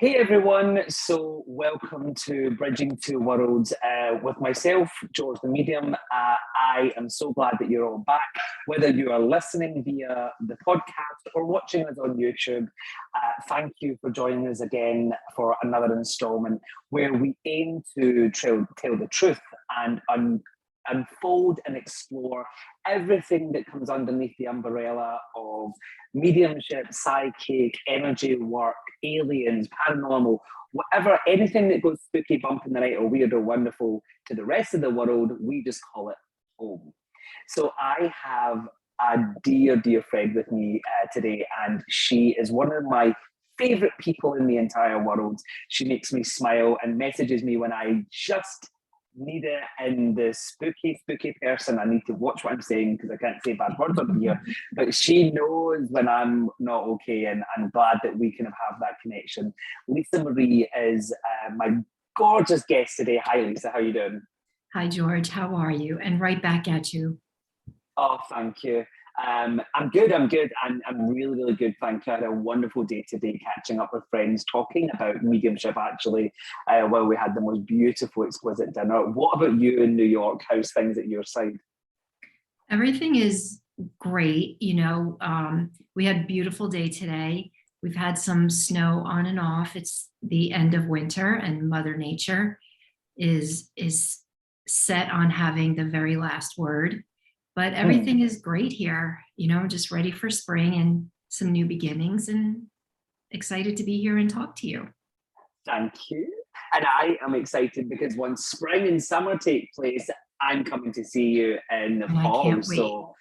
Hey everyone, so welcome to Bridging Two Worlds with myself, George the Medium. I am so glad that you're all back, whether you are listening via the podcast or watching us on YouTube. Thank you for joining us again for another installment where we aim to tell the truth and unfold and explore everything that comes underneath the umbrella of mediumship, psychic, energy work, aliens, paranormal, whatever, anything that goes spooky, bump in the night, or weird or wonderful to the rest of the world, we just call it home. So I have a dear friend with me today, and she is one of my favorite people in the entire world. She makes me smile and messages me when I just need it, and the spooky person, I need to watch what I'm saying because I can't say bad words on here, but she knows when I'm not okay, and I'm glad that we can have that connection. Lisa Marie is my gorgeous guest today. Hi Lisa, how are you doing? Hi George, how are you? And right back at you. Oh, thank you. I'm good. I'm really good. Thank you. I had a wonderful day today, catching up with friends, talking about mediumship. Actually, while we had the most beautiful, exquisite dinner. What about you in New York? How's things at your side? Everything is great. We had a beautiful day today. We've had some snow on and off. It's the end of winter, and Mother Nature is set on having the very last word. But everything is great here, just ready for spring and some new beginnings, and excited to be here and talk to you. Thank you. And I am excited because once spring and summer take place, I'm coming to see you in the fall. I can't wait. So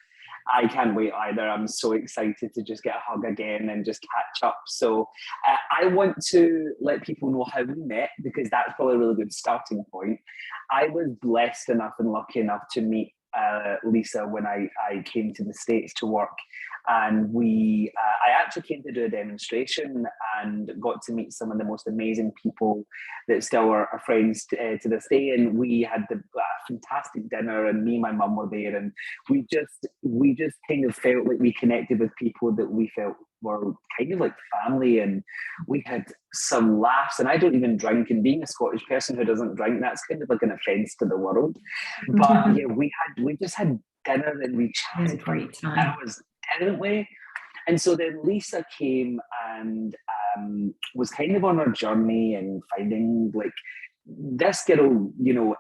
I can't wait either. I'm so excited to just get a hug again and just catch up. So I want to let people know how we met, because that's probably a really good starting point. I was blessed enough and lucky enough to meet Lisa when I came to the States to work, and I actually came to do a demonstration and got to meet some of the most amazing people that still are friends to this day. And we had the fantastic dinner, and me and my mum were there, and we just kind of felt like we connected with people that we felt were kind of like family, and we had some laughs. And I don't even drink, and being a Scottish person who doesn't drink, that's kind of like an offence to the world. But yeah, we just had dinner and we chatted. It was a great time. Hours, didn't we? And so then Lisa came and was kind of on her journey and finding like this girl,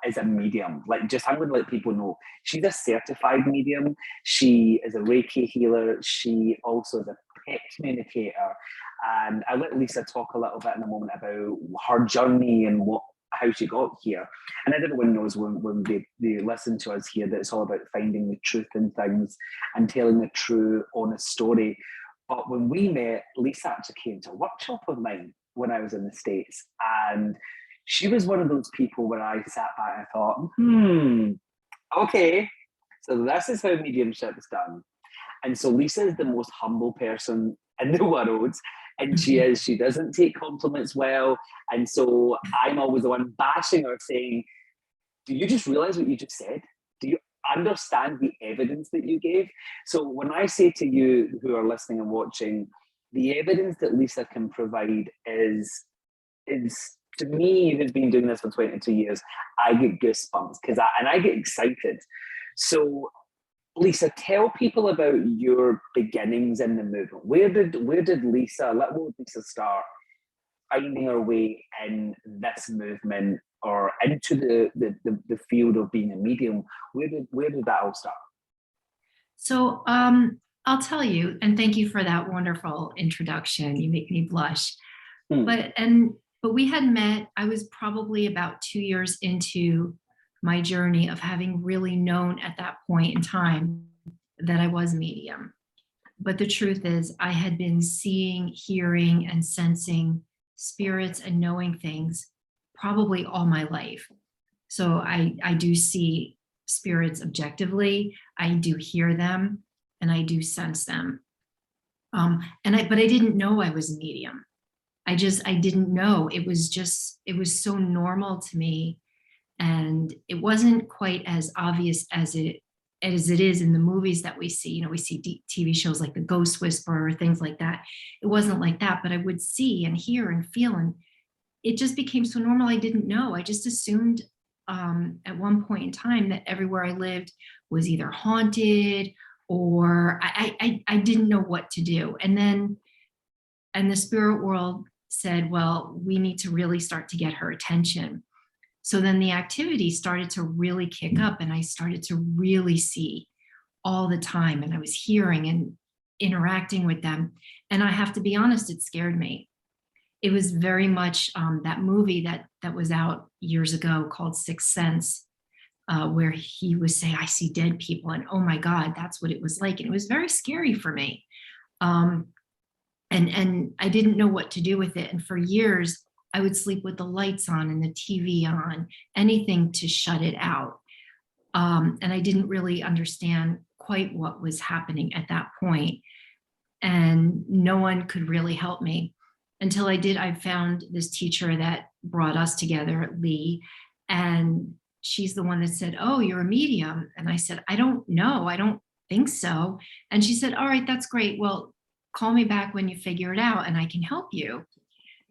is a medium. Like, just I'm going to let people know she's a certified medium. She is a Reiki healer. She also is a pet communicator. And I'll let Lisa talk a little bit in a moment about her journey and how she got here. And everyone knows when they listen to us here that it's all about finding the truth in things and telling the true, honest story. But when we met, Lisa actually came to a workshop of mine when I was in the States. And she was one of those people where I sat back and I thought, okay, so this is how mediumship is done. And so Lisa is the most humble person in the world. And she doesn't take compliments well. And so I'm always the one bashing her, saying, do you just realize what you just said? Do you understand the evidence that you gave? So when I say to you who are listening and watching, the evidence that Lisa can provide is to me, who's been doing this for 22 years, I get goosebumps because I get excited. So Lisa, tell people about your beginnings in the movement. Where did Lisa start finding her way in this movement or into the field of being a medium? Where did that all start? So I'll tell you, and thank you for that wonderful introduction. You make me blush. But we had met, I was probably about 2 years into my journey of having really known at that point in time that I was medium. But the truth is, I had been seeing, hearing, and sensing spirits and knowing things probably all my life. So I do see spirits objectively, I do hear them, and I do sense them. But I didn't know I was a medium. I didn't know. It was so normal to me. And it wasn't quite as obvious as it is in the movies that we see. We see TV shows like The Ghost Whisperer or things like that. It wasn't like that, but I would see and hear and feel, and it just became so normal. I didn't know. I just assumed at one point in time that everywhere I lived was either haunted, or I didn't know what to do. And the spirit world said, well, we need to really start to get her attention. So then the activity started to really kick up, and I started to really see all the time, and I was hearing and interacting with them. And I have to be honest, it scared me. It was very much that movie that was out years ago called Sixth Sense, where he was saying, I see dead people, and oh my God, that's what it was like. And it was very scary for me. Um, and I didn't know what to do with it. And for years, I would sleep with the lights on and the TV on, anything to shut it out. And I didn't really understand quite what was happening at that point. And no one could really help me until I did. I found this teacher that brought us together, Lee, and she's the one that said, oh, you're a medium. And I said, I don't know. I don't think so. And she said, all right, that's great. Well, call me back when you figure it out and I can help you.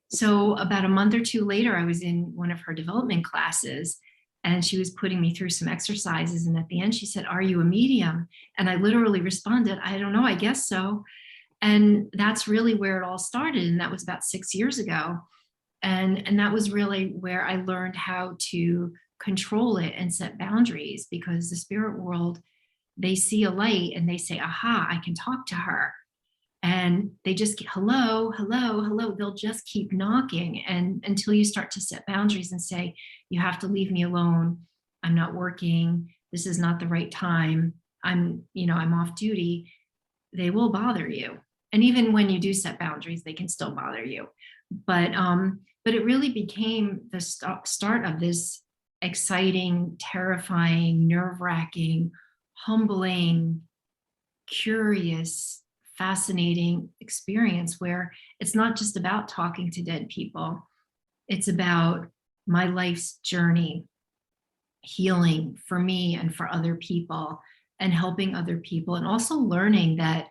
So about a month or two later, I was in one of her development classes, and she was putting me through some exercises. And at the end, she said, are you a medium? And I literally responded, I don't know, I guess so. And that's really where it all started. And that was about 6 years ago. And that was really where I learned how to control it and set boundaries, because the spirit world, they see a light and they say, aha, I can talk to her. And they just get, hello, hello, hello. They'll just keep knocking, and until you start to set boundaries and say, you have to leave me alone. I'm not working. This is not the right time. I'm off duty. They will bother you. And even when you do set boundaries, they can still bother you. But it really became the start of this exciting, terrifying, nerve-wracking, humbling, curious, fascinating experience, where it's not just about talking to dead people. It's about my life's journey, healing for me and for other people, and helping other people, and also learning that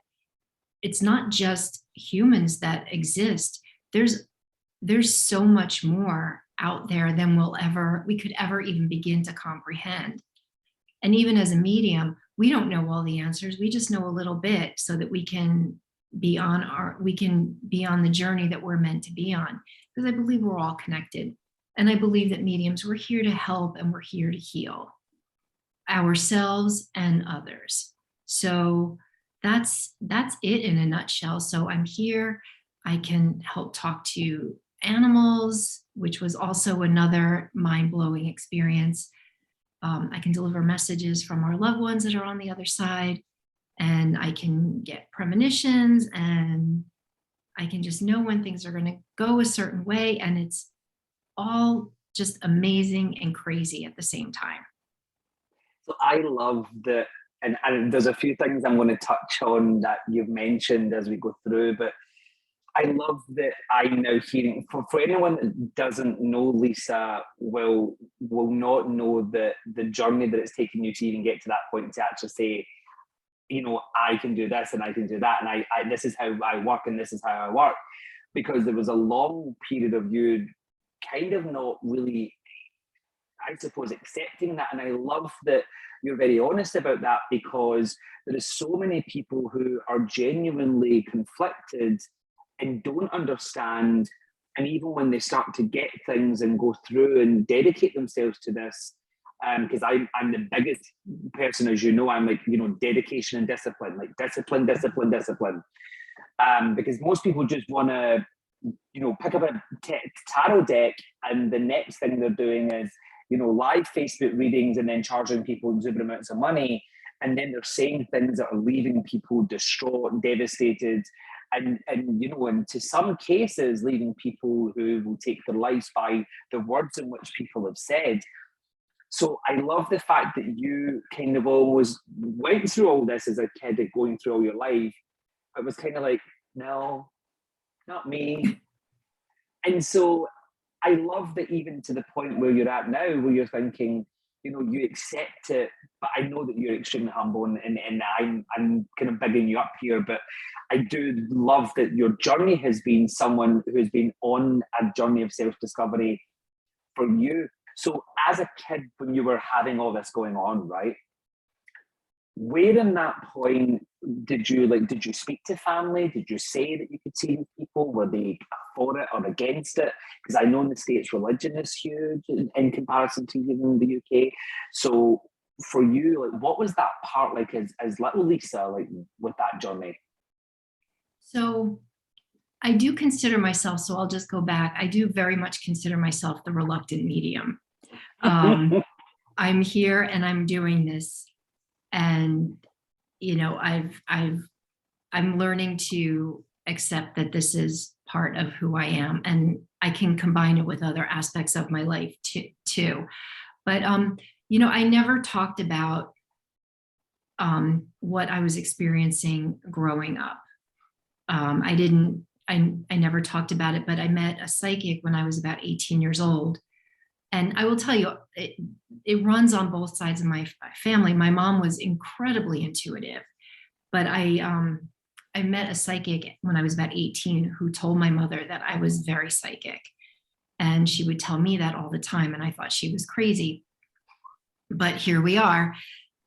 it's not just humans that exist. There's so much more out there than we could ever even begin to comprehend. And even as a medium, we don't know all the answers. We just know a little bit so that we can be on the journey that we're meant to be on. Because I believe we're all connected. And I believe that mediums, we're here to help and we're here to heal ourselves and others. So that's it in a nutshell. So I'm here. I can help talk to animals, which was also another mind-blowing experience. I can deliver messages from our loved ones that are on the other side, and I can get premonitions, and I can just know when things are going to go a certain way. And it's all just amazing and crazy at the same time. So I love that. And there's a few things I'm going to touch on that you've mentioned as we go through, but I love that I'm now hearing, for anyone that doesn't know Lisa, will not know the journey that it's taken you to even get to that point, to actually say, I can do this and I can do that, and I this is how I work and this is how I work. Because there was a long period of you kind of not really, I suppose, accepting that. And I love that you're very honest about that, because there is so many people who are genuinely conflicted and don't understand. And even when they start to get things and go through and dedicate themselves to this, because I'm the biggest person, as you know, I'm like, dedication and discipline, like discipline. Because most people just want to, pick up a tarot deck, and the next thing they're doing is, live Facebook readings and then charging people exuberant amounts of money. And then they're saying things that are leaving people distraught and devastated. And to some cases, leaving people who will take their lives by the words in which people have said. So I love the fact that you kind of always went through all this as a kid, going through all your life. It was kind of like, no, not me. And so I love that, even to the point where you're at now, where you're thinking, you accept it, but I know that you're extremely humble, and I'm kind of bigging you up here, but I do love that your journey has been someone who has been on a journey of self-discovery for you. So as a kid, when you were having all this going on, right, where in that point did you speak to family? Did you say that you could see people? Were they for it or against it? Because I know in the States religion is huge in comparison to even in the UK. So for you, like, what was that part like as little Lisa, like, with that journey? So I do consider myself, so I'll just go back. I do very much consider myself the reluctant medium. I'm here and I'm doing this, and I'm learning to accept that this is part of who I am, and I can combine it with other aspects of my life too. But I never talked about what I was experiencing growing up. I didn't. I never talked about it, but I met a psychic when I was about 18 years old. And I will tell you, it runs on both sides of my family. My mom was incredibly intuitive, but I met a psychic when I was about 18 who told my mother that I was very psychic. And she would tell me that all the time. And I thought she was crazy. But here we are.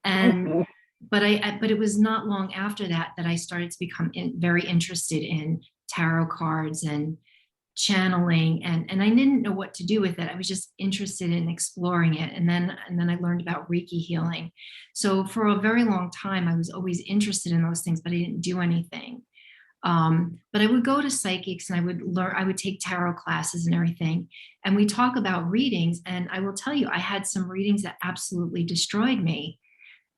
And but it was not long after that that I started to become very interested in tarot cards and channeling, and I didn't know what to do with it. I was just interested in exploring it. And then I learned about Reiki healing. So for a very long time I was always interested in those things, but I didn't do anything. But I would go to psychics and I would take tarot classes and everything. And we talk about readings. And I will tell you, I had some readings that absolutely destroyed me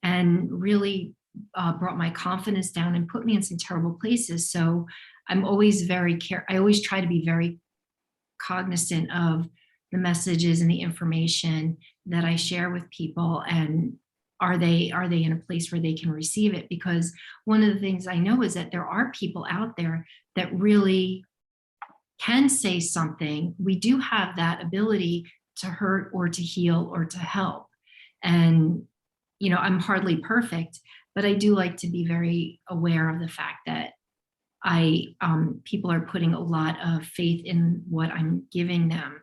and really brought my confidence down and put me in some terrible places. So I'm always I always try to be very cognizant of the messages and the information that I share with people, and are they in a place where they can receive it? Because one of the things I know is that there are people out there that really can say something. We do have that ability to hurt or to heal or to help. And I'm hardly perfect, but I do like to be very aware of the fact that people are putting a lot of faith in what I'm giving them.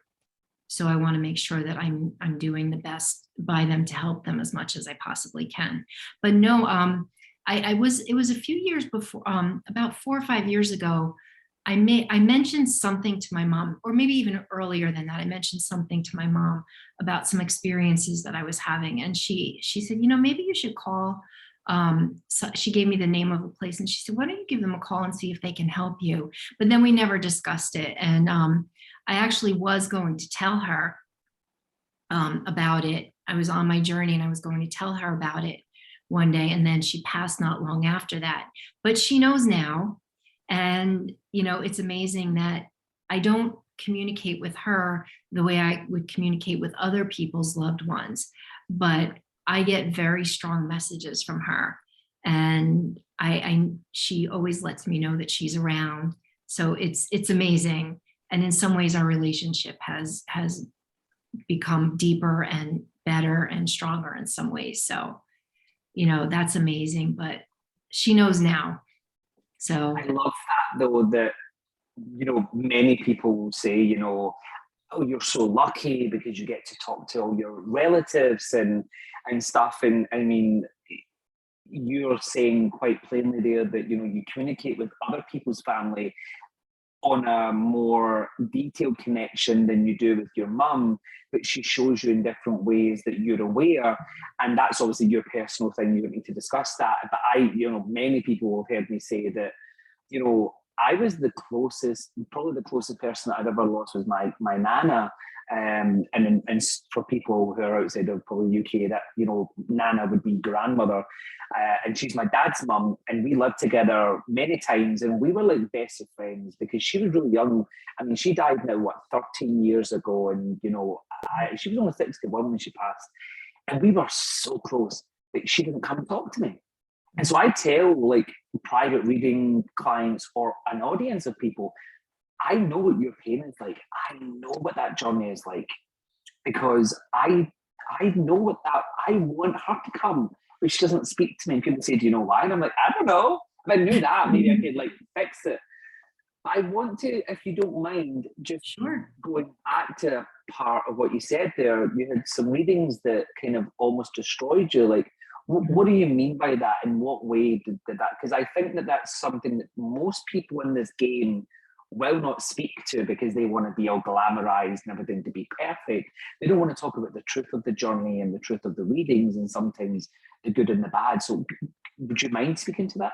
So I want to make sure that I'm doing the best by them to help them as much as I possibly can. But no, it was a few years before, about 4 or 5 years ago, I mentioned something to my mom, or maybe even earlier than that. I mentioned something to my mom about some experiences that I was having. And she said, maybe you should call. So she gave me the name of a place, and she said, why don't you give them a call and see if they can help you? But then we never discussed it. And I actually was going to tell her about it. I was on my journey and I was going to tell her about it one day. And then she passed not long after that. But she knows now. And, it's amazing that I don't communicate with her the way I would communicate with other people's loved ones. But I get very strong messages from her, and she always lets me know that she's around. So it's amazing. And in some ways our relationship has become deeper and better and stronger in some ways. So, that's amazing, but she knows now. So I love that though, that many people will say, oh, you're so lucky because you get to talk to all your relatives and stuff. And I mean, you're saying quite plainly there that you communicate with other people's family on a more detailed connection than you do with your mum, but she shows you in different ways that you're aware. And that's obviously your personal thing. You don't need to discuss that. But many people have heard me say that, I was probably the closest person that I'd ever lost was my nana. And for people who are outside of probably UK, that nana would be grandmother, and she's my dad's mum, and we lived together many times, and we were like best of friends because she was really young. I mean, she died now 13 years ago, and she was only 61 when she passed, and we were so close, but she didn't come and talk to me. And so I tell like private reading clients or an audience of people, I know what your pain is like. I know what that journey is like, because I I know what that, I want her to come, but she doesn't speak to me. And people say, do you know why? And I'm like, I don't know. If I knew that, maybe I could like fix it. I want to, if you don't mind, just Sure. going back to part of what you said there. You had some readings that kind of almost destroyed you. Like, what do you mean by that? In what way did that? Because I think that that's something that most people in this game will not speak to because they want to be all glamorized and everything to be perfect. They don't want to talk about the truth of the journey and the truth of the readings and sometimes the good and the bad. So, would you mind speaking to that?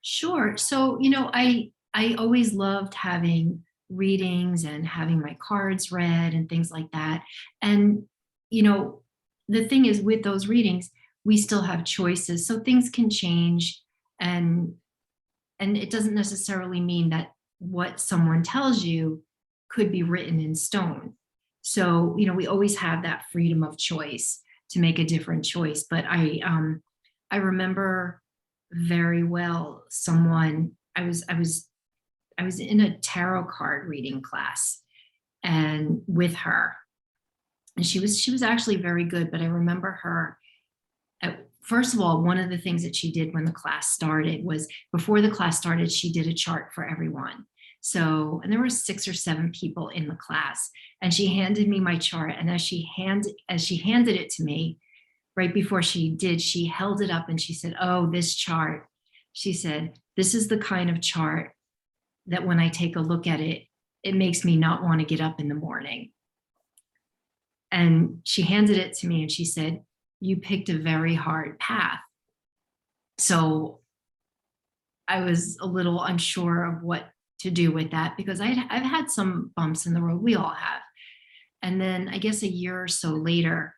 Sure. So, I always loved having readings and having my cards read and things like that. And, you know, the thing is with those readings, we still have choices. So things can change, and it doesn't necessarily mean that what someone tells you could be written in stone. So, we always have that freedom of choice to make a different choice. But I remember very well someone, I was in a tarot card reading class and with her, and she was actually very good. But I remember her, first of all, one of the things that she did when the class started was, before the class started, she did a chart for everyone. So, and there were 6 or 7 people in the class, and she handed me my chart. And as she handed it to me, right before she did, she held it up and she said, "Oh, this chart," she said, "this is the kind of chart that when I take a look at it, it makes me not want to get up in the morning." And she handed it to me and she said, "You picked a very hard path." So I was a little unsure of what to do with that, because I've had some bumps in the road. We all have. And then I guess a year or so later,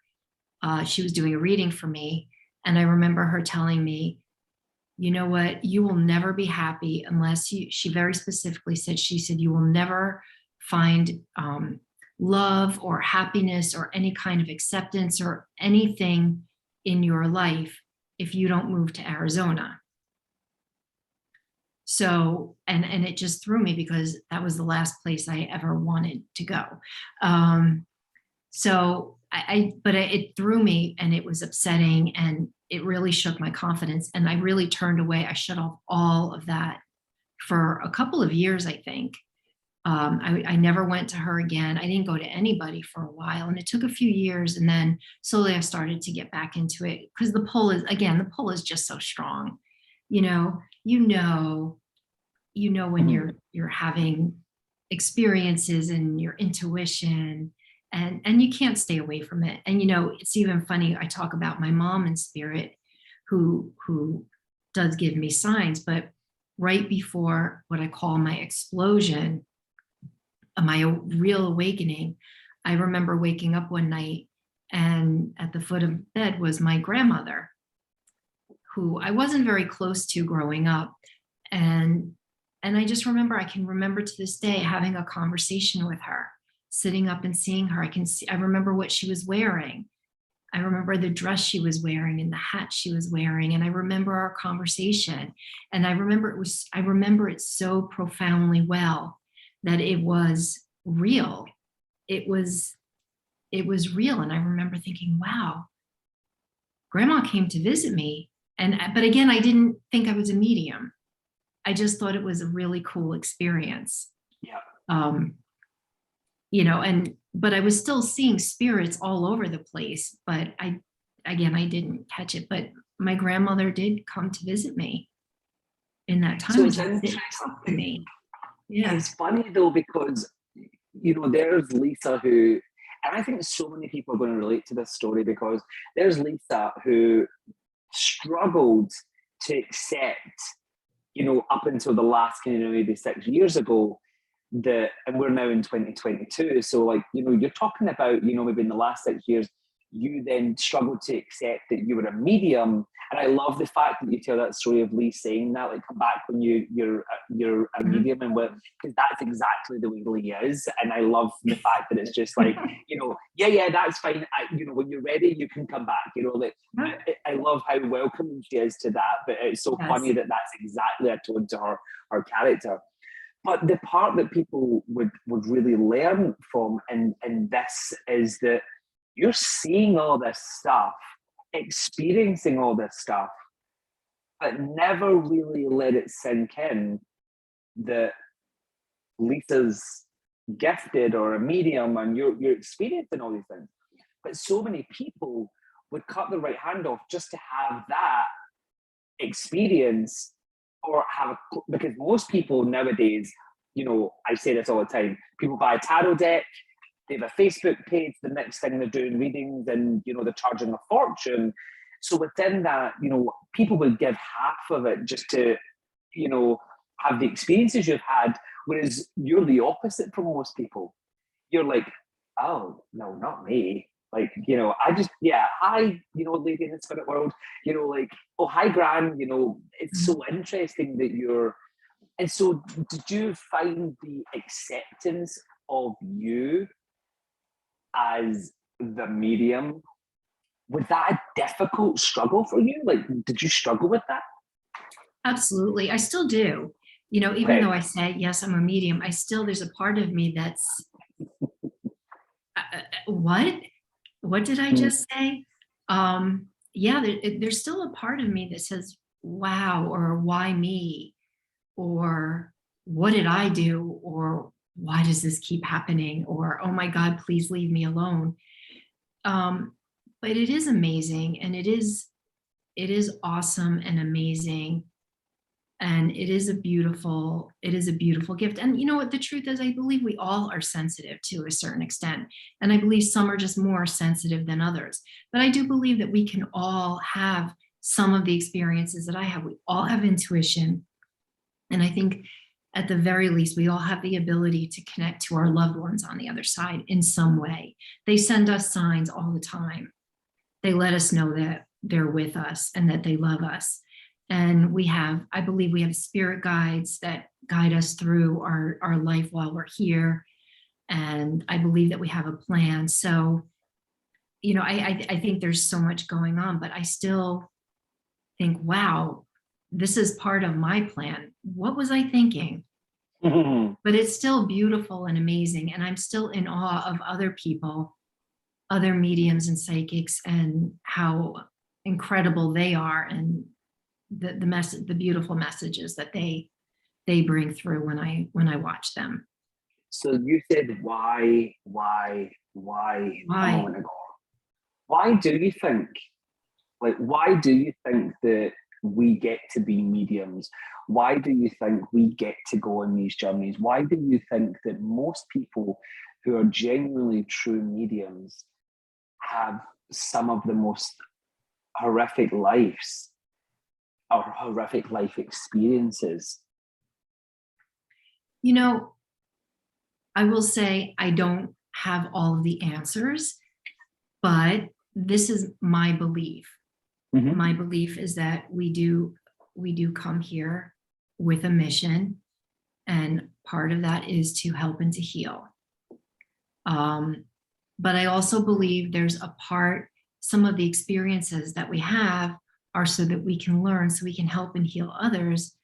she was doing a reading for me. And I remember her telling me, "You know what? You will never be happy unless you," she very specifically said, she said, "you will never find love or happiness or any kind of acceptance or anything in your life if you don't move to Arizona." So, and it just threw me, because that was the last place I ever wanted to go. Um, so but it threw me, and it was upsetting, and it really shook my confidence. And I really turned away. I shut off all of that for a couple of years, I think. I never went to her again. I didn't go to anybody for a while, and it took a few years. And then slowly I started to get back into it, because the pull is just so strong. You know, you know, when you're having experiences and your intuition, and you can't stay away from it. And it's even funny, I talk about my mom in spirit, who does give me signs. But right before what I call my explosion, my real awakening, I remember waking up one night, and at the foot of bed was my grandmother, who I wasn't very close to growing up. And I just remember, I can remember to this day having a conversation with her, sitting up and seeing her. I remember what she was wearing. I remember the dress she was wearing and the hat she was wearing. And I remember our conversation. And I remember it so profoundly well, that it was real. It was real. And I remember thinking, wow, grandma came to visit me. But again, I didn't think I was a medium. I just thought it was a really cool experience. Yeah. But I was still seeing spirits all over the place. But I didn't catch it. But my grandmother did come to visit me in that time. So and it's just sit interesting. talk to me. Yeah. It's funny though, because there's Lisa who, and I think so many people are going to relate to this story, because there's Lisa who struggled to accept, up until the last kind of maybe 6 years ago, and we're now in 2022. So like, you're talking about, maybe in the last 6 years, you then struggled to accept that you were a medium. And I love the fact that you tell that story of Lee saying that, like, come back when you're a medium, and because that's exactly the way Lee is. And I love the fact that it's just like, yeah, that's fine. When you're ready, you can come back. I love how welcoming she is to that. But it's so funny that that's exactly a tone to her character. But the part that people would really learn from in this is that you're seeing all this stuff, experiencing all this stuff, but never really let it sink in that Lisa's gifted or a medium and you're experiencing all these things. But so many people would cut the right hand off just to have that experience or because most people nowadays, I say this all the time, people buy a tarot deck, they have a Facebook page, the next thing they're doing readings and, they're charging a fortune. So within that, people would give half of it just to, have the experiences you've had, whereas you're the opposite from most people. You're like, oh, no, not me. Like, I just, yeah, hi, lady in the spirit world, like, oh, hi, Gran, it's so interesting that you're, and so did you find the acceptance of you as the medium, was that a difficult struggle for you? Like, did you struggle with that? Absolutely. I still do. Even though I say, yes, I'm a medium, there's a part of me that's, what did I just say? There's still a part of me that says, wow, or why me? Or what did I do? Or why does this keep happening? Or, oh my God, please leave me alone. But it is amazing. And it is awesome and amazing. And it is a beautiful gift. And you know what the truth is, I believe we all are sensitive to a certain extent. And I believe some are just more sensitive than others. But I do believe that we can all have some of the experiences that I have. We all have intuition. And I think at the very least, we all have the ability to connect to our loved ones on the other side in some way. They send us signs all the time. They let us know that they're with us and that they love us. And I believe we have spirit guides that guide us through our life while we're here. And I believe that we have a plan. So, I think there's so much going on, but I still think, wow, this is part of my plan. What was I thinking? But it's still beautiful and amazing. And I'm still in awe of other people, other mediums and psychics, and how incredible they are, and the beautiful messages that they bring through when I watch them. So you said why a moment ago. Why do you think that we get to be mediums? Why do you think we get to go on these journeys? Why do you think that most people who are genuinely true mediums have some of the most horrific lives or horrific life experiences? I will say I don't have all of the answers, but this is my belief. Mm-hmm. My belief is that we do come here with a mission, and part of that is to help and to heal. But I also believe there's some of the experiences that we have are so that we can learn, so we can help and heal others.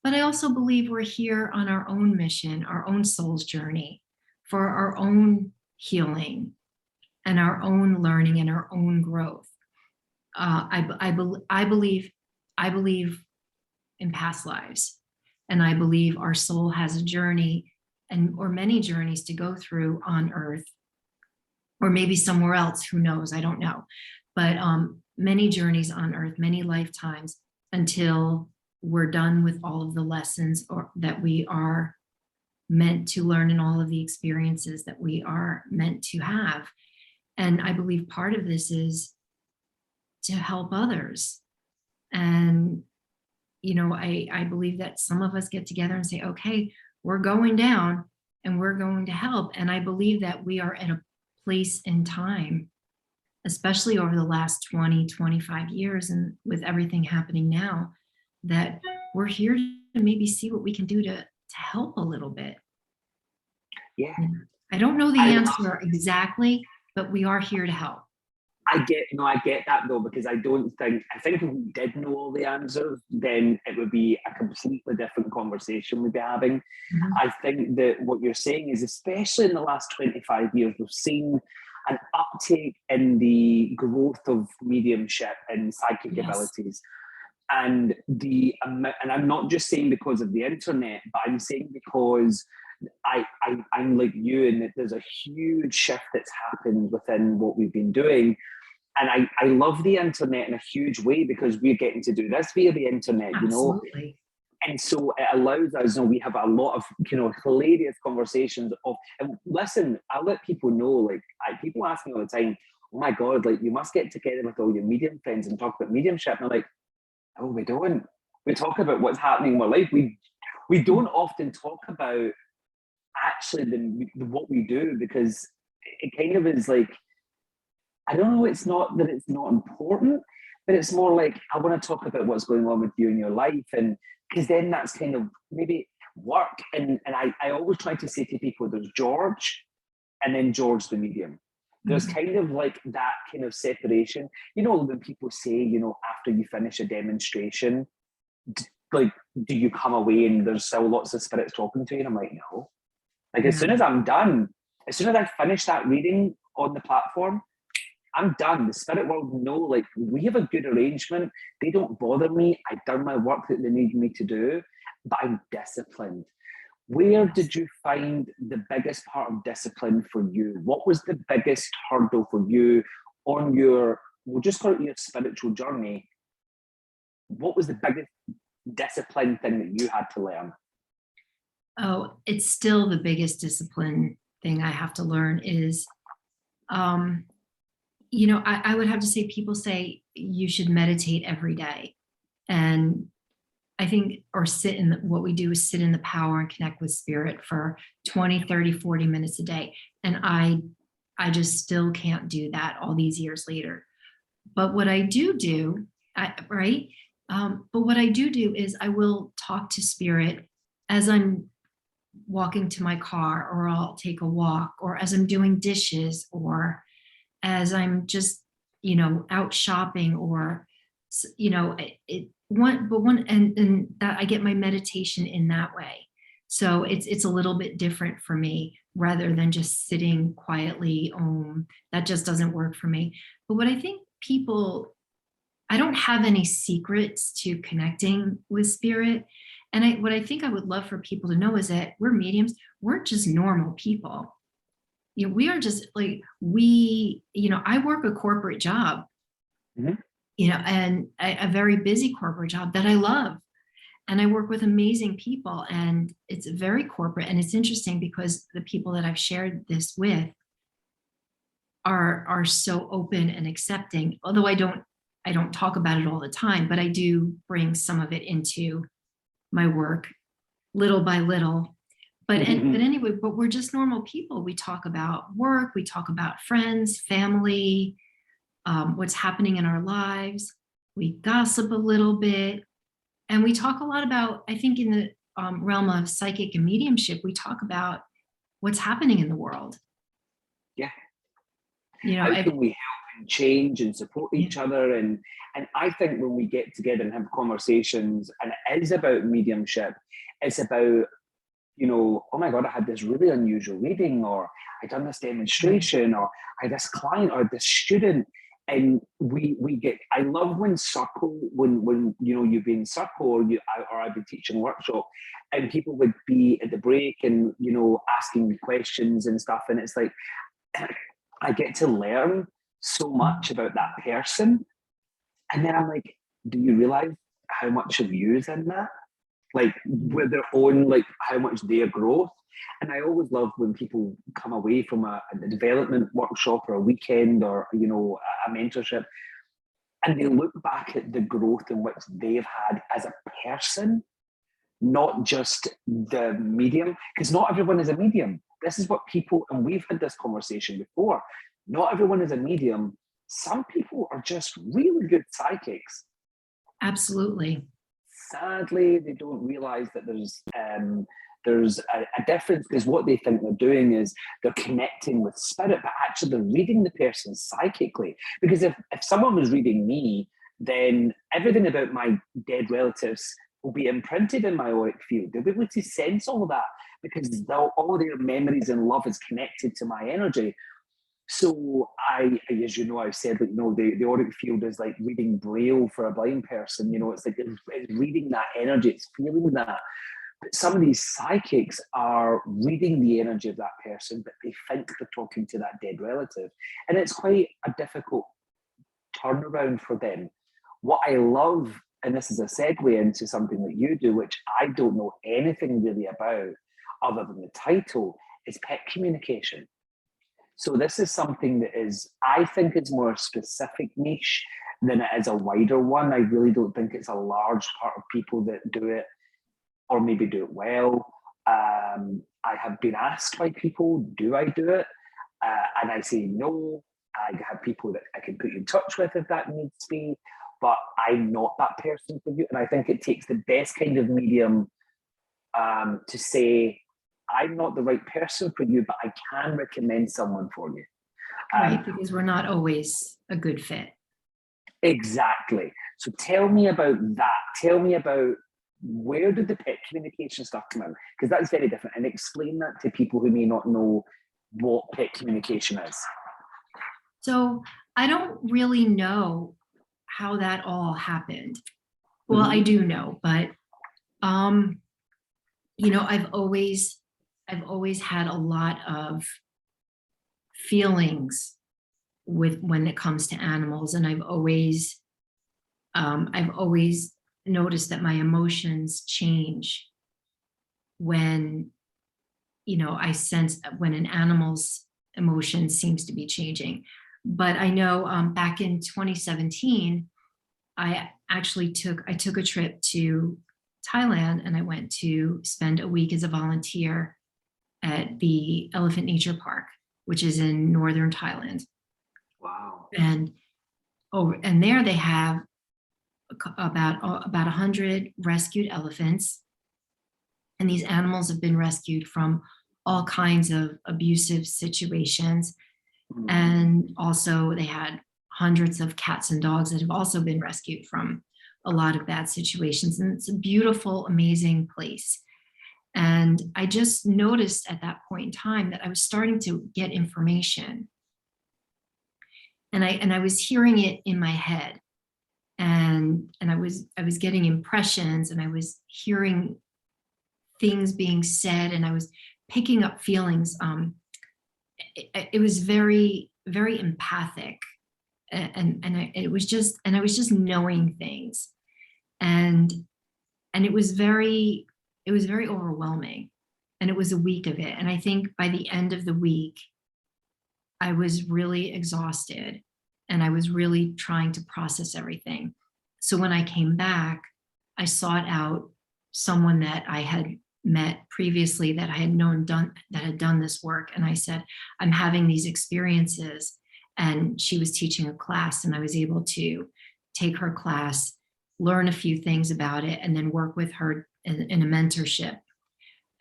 But I also believe we're here on our own mission, our own soul's journey, for our own healing and our own learning and our own growth. I believe in past lives, and I believe our soul has a journey or many journeys to go through on Earth, or maybe somewhere else. Who knows? I don't know. But many journeys on Earth, many lifetimes, until we're done with all of the lessons that we are meant to learn, and all of the experiences that we are meant to have. And I believe part of this is to help others. And, I believe that some of us get together and say, okay, we're going down and we're going to help. And I believe that we are at a place in time, especially over the last 20, 25 years, and with everything happening now, that we're here to maybe see what we can do to help a little bit. Yeah. I don't know the answer exactly, but we are here to help. I get that though, because I think if we did know all the answers, then it would be a completely different conversation we'd be having. Mm-hmm. I think that what you're saying is, especially in the last 25 years, we've seen an uptake in the growth of mediumship and psychic Yes. abilities. And and I'm not just saying because of the internet, but I'm saying because I'm like you, and that there's a huge shift that's happened within what we've been doing. And I love the internet in a huge way because we're getting to do this via the internet, you know. Absolutely. And so it allows us, you know, we have a lot of, you know, hilarious conversations of, and listen, I let people know, like, people ask me all the time, oh my God, like, you must get together with all your medium friends and talk about mediumship. And I'm like, oh, we don't. We talk about what's happening in our life. We don't often talk about actually what we do, because it kind of is like, I don't know, it's not that it's not important, but it's more like, I want to talk about what's going on with you in your life. And because then that's kind of maybe work. And I always try to say to people, there's George and then George the medium. There's kind of like that kind of separation. You know, when people say, you know, after you finish a demonstration, like, do you come away and there's still lots of spirits talking to you? And I'm like, no. Like, as soon as I'm done, as soon as I finish that reading on the platform, I'm done. The spirit world know, like, we have a good arrangement. They don't bother me. I've done my work that they need me to do, but I'm disciplined. Where did you find the biggest part of discipline for you? What was the biggest hurdle for you on your, we'll just call it your spiritual journey? What was the biggest discipline thing that you had to learn? Oh, it's still the biggest discipline thing I have to learn is, you know, I would have to say, people say you should meditate every day. And I think, or what we do is sit in the power and connect with spirit for 20, 30, 40 minutes a day. And I just still can't do that all these years later. But what I do, right? But what I do is I will talk to spirit as I'm walking to my car, or I'll take a walk, or as I'm doing dishes, or as I'm just, you know, out shopping, or, you know, and that I get my meditation in that way. So it's a little bit different for me, rather than just sitting quietly. That just doesn't work for me. But what I think I don't have any secrets to connecting with spirit. And what I think I would love for people to know is that we're mediums. We're just normal people. You know, we are just like, you know, I work a corporate job, you know, and a very busy corporate job that I love. And I work with amazing people, and it's very corporate. And it's interesting because the people that I've shared this with are so open and accepting, although I don't talk about it all the time, but I do bring some of it into my work little by little. But anyway, but we're just normal people. We talk about work, we talk about friends, family, what's happening in our lives. We gossip a little bit, and we talk a lot about, I think in the realm of psychic and mediumship, we talk about what's happening in the world. Yeah. You know, how can we help and change and support each other? And I think when we get together and have conversations, and it is about mediumship, it's about, you know, oh my God, I had this really unusual reading, or I done this demonstration, or I had this client or this student. And we get, I love when you know, you've been circle, or I've been teaching a workshop, and people would be at the break and, you know, asking me questions and stuff. And it's like, I get to learn so much about that person. And then I'm like, do you realize how much of you is in that? Like, with their own, like, how much their growth. And I always love when people come away from a development workshop or a weekend, or, you know, a mentorship, and they look back at the growth in which they've had as a person, not just the medium, because not everyone is a medium. This is what people, and we've had this conversation before, not everyone is a medium. Some people are just really good psychics. Absolutely. Sadly, they don't realize that there's a difference, because what they think they're doing is they're connecting with spirit, but actually they're reading the person psychically. Because if someone was reading me, then everything about my dead relatives will be imprinted in my auric field. They'll be able to sense all of that, because all their memories and love is connected to my energy. So as you know, I've said that, the auric field is like reading Braille for a blind person. It's like it's reading that energy, it's feeling that. But some of these psychics are reading the energy of that person, but they think they're talking to that dead relative. And it's quite a difficult turnaround for them. What I love, and this is a segue into something that you do, which I don't know anything really about other than the title, is pet communication. So this is something that I think is more specific niche than it is a wider one. I really don't think it's a large part of people that do it, or maybe do it well. I have been asked by people, do I do it? And I say no. I have people that I can put you in touch with if that needs to be, but I'm not that person for you. And I think it takes the best kind of medium to say, I'm not the right person for you, but I can recommend someone for you. Right, because we're not always a good fit. Exactly. So tell me about that. Tell me about, where did the pet communication stuff come in? Because that's very different. And explain that to people who may not know what pet communication is. So I don't really know how that all happened. Well, I do know, but I've always had a lot of feelings when it comes to animals, and I've always noticed that my emotions change when I sense when an animal's emotion seems to be changing. But I know back in 2017, I took a trip to Thailand, and I went to spend a week as a volunteer at the Elephant Nature Park, which is in northern Thailand. Wow. And there they have about 100 rescued elephants. And these animals have been rescued from all kinds of abusive situations. And also they had hundreds of cats and dogs that have also been rescued from a lot of bad situations. And it's a beautiful, amazing place. And I just noticed at that point in time that I was starting to get information. And I was hearing it in my head. And I was getting impressions, and I was hearing things being said, and I was picking up feelings. It was very, very empathic, and I was just knowing things, and it was very overwhelming, and it was a week of it. And I think by the end of the week, I was really exhausted, and I was really trying to process everything. So when I came back, I sought out someone that I had met previously that I had that had done this work. And I said, I'm having these experiences. And she was teaching a class, and I was able to take her class, learn a few things about it, and then work with her in a mentorship.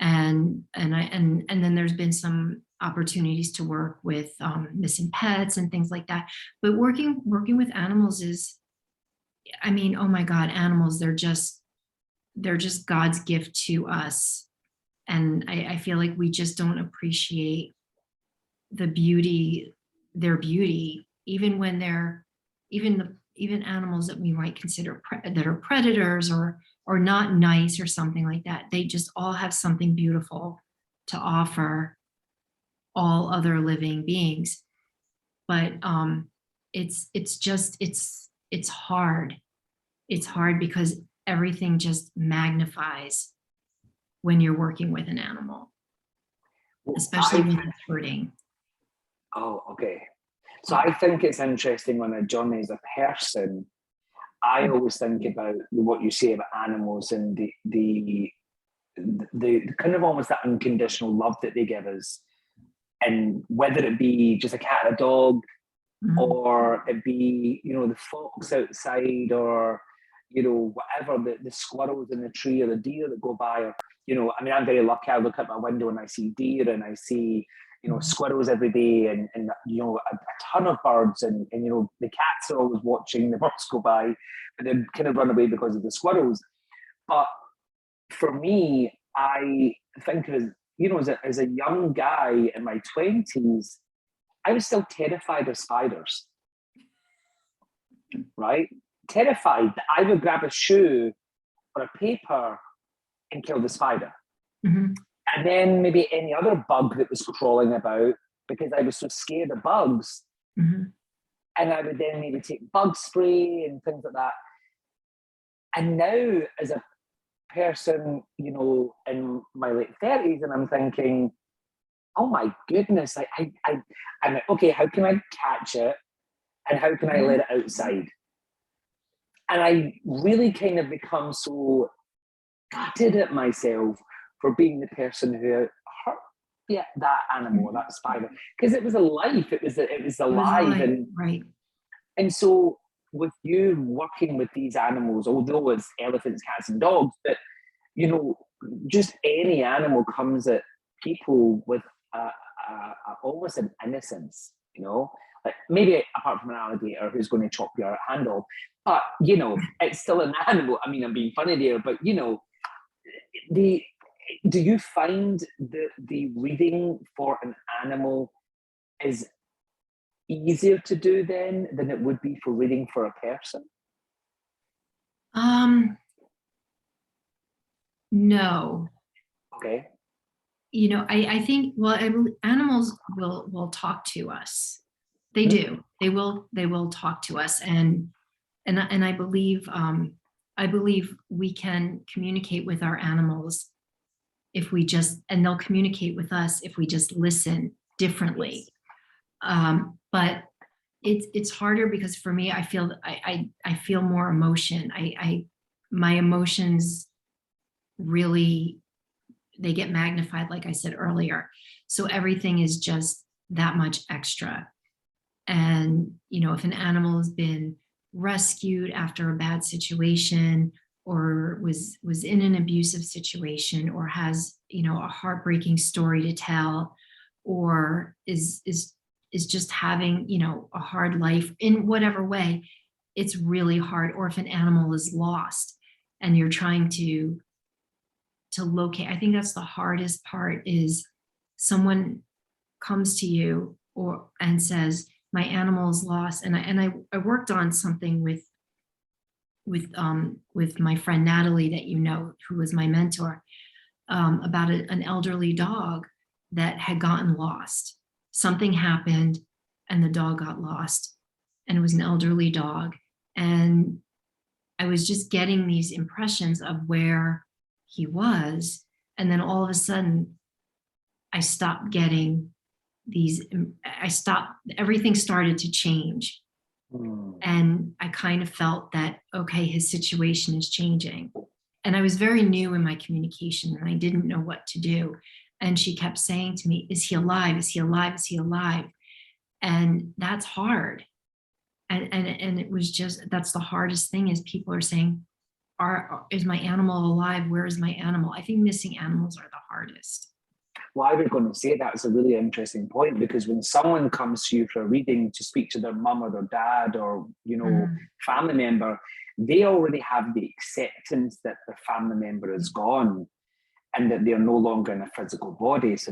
And then there's been some opportunities to work with missing pets and things like that. But working with animals is, oh my God, animals, they're just God's gift to us. And I feel like we just don't appreciate their beauty, even when they're, even animals that we might consider that are predators or not nice or something like that. They just all have something beautiful to offer all other living beings. But it's hard. It's hard because everything just magnifies when you're working with an animal, especially when it's hurting. Oh, okay. So I think it's interesting on a journey as a person. I always think about what you say about animals and the kind of almost that unconditional love that they give us, and whether it be just a cat and a dog, or it be the fox outside, or whatever, the squirrels in the tree, or the deer that go by, or I'm very lucky. I look out my window and I see deer, and I see squirrels every day, and a ton of birds, and the cats are always watching the birds go by, but then kind of run away because of the squirrels. But for me, I think as a young guy in my 20s, I was still terrified of spiders, right? Terrified that I would grab a shoe or a paper and kill the spider. Mm-hmm. And then maybe any other bug that was crawling about, because I was so scared of bugs. Mm-hmm. And I would then maybe take bug spray and things like that. And now, as a person, you know, in my late 30s, and I'm thinking, oh my goodness, I'm like, okay, how can I catch it? And how can I let it outside? And I really kind of become so gutted at myself for being the person who hurt that animal or that spider, because it was alive, it was alive, and so with you working with these animals, although it's elephants, cats, and dogs, but you know, just any animal comes at people with almost an innocence, you know, like maybe apart from an alligator who's going to chop your hand off, but you know, it's still an animal. I mean, I'm being funny there, but you know, the do you find the reading for an animal is easier to do then than it would be for reading for a person? No. Okay. You know, I think, well, animals will talk to us. They do. They will talk to us, and I believe we can communicate with our animals if we just, and they'll communicate with us if we just listen differently. But it's harder because for me, I feel I feel more emotion. My emotions really, they get magnified, like I said earlier. So everything is just that much extra. And, you know, if an animal has been rescued after a bad situation, or was in an abusive situation, or has, you know, a heartbreaking story to tell, or is just having, you know, a hard life in whatever way, it's really hard. Or if an animal is lost and you're trying to locate, I think that's the hardest part, is someone comes to you and says, my animal is lost. And I worked on something with my friend Natalie, that you know, who was my mentor, about an elderly dog that had gotten lost. Something happened and the dog got lost, and it was an elderly dog. And I was just getting these impressions of where he was. And then all of a sudden, I stopped getting everything started to change. And I kind of felt that, okay, his situation is changing. And I was very new in my communication and I didn't know what to do. And she kept saying to me, is he alive? Is he alive? Is he alive? And that's hard. And it was just, that's the hardest thing, is people are saying, is my animal alive? Where is my animal? I think missing animals are the hardest. Well, I was going to say that's a really interesting point, because when someone comes to you for a reading to speak to their mum or their dad or, you know, family member, they already have the acceptance that their family member is gone and that they're no longer in a physical body. So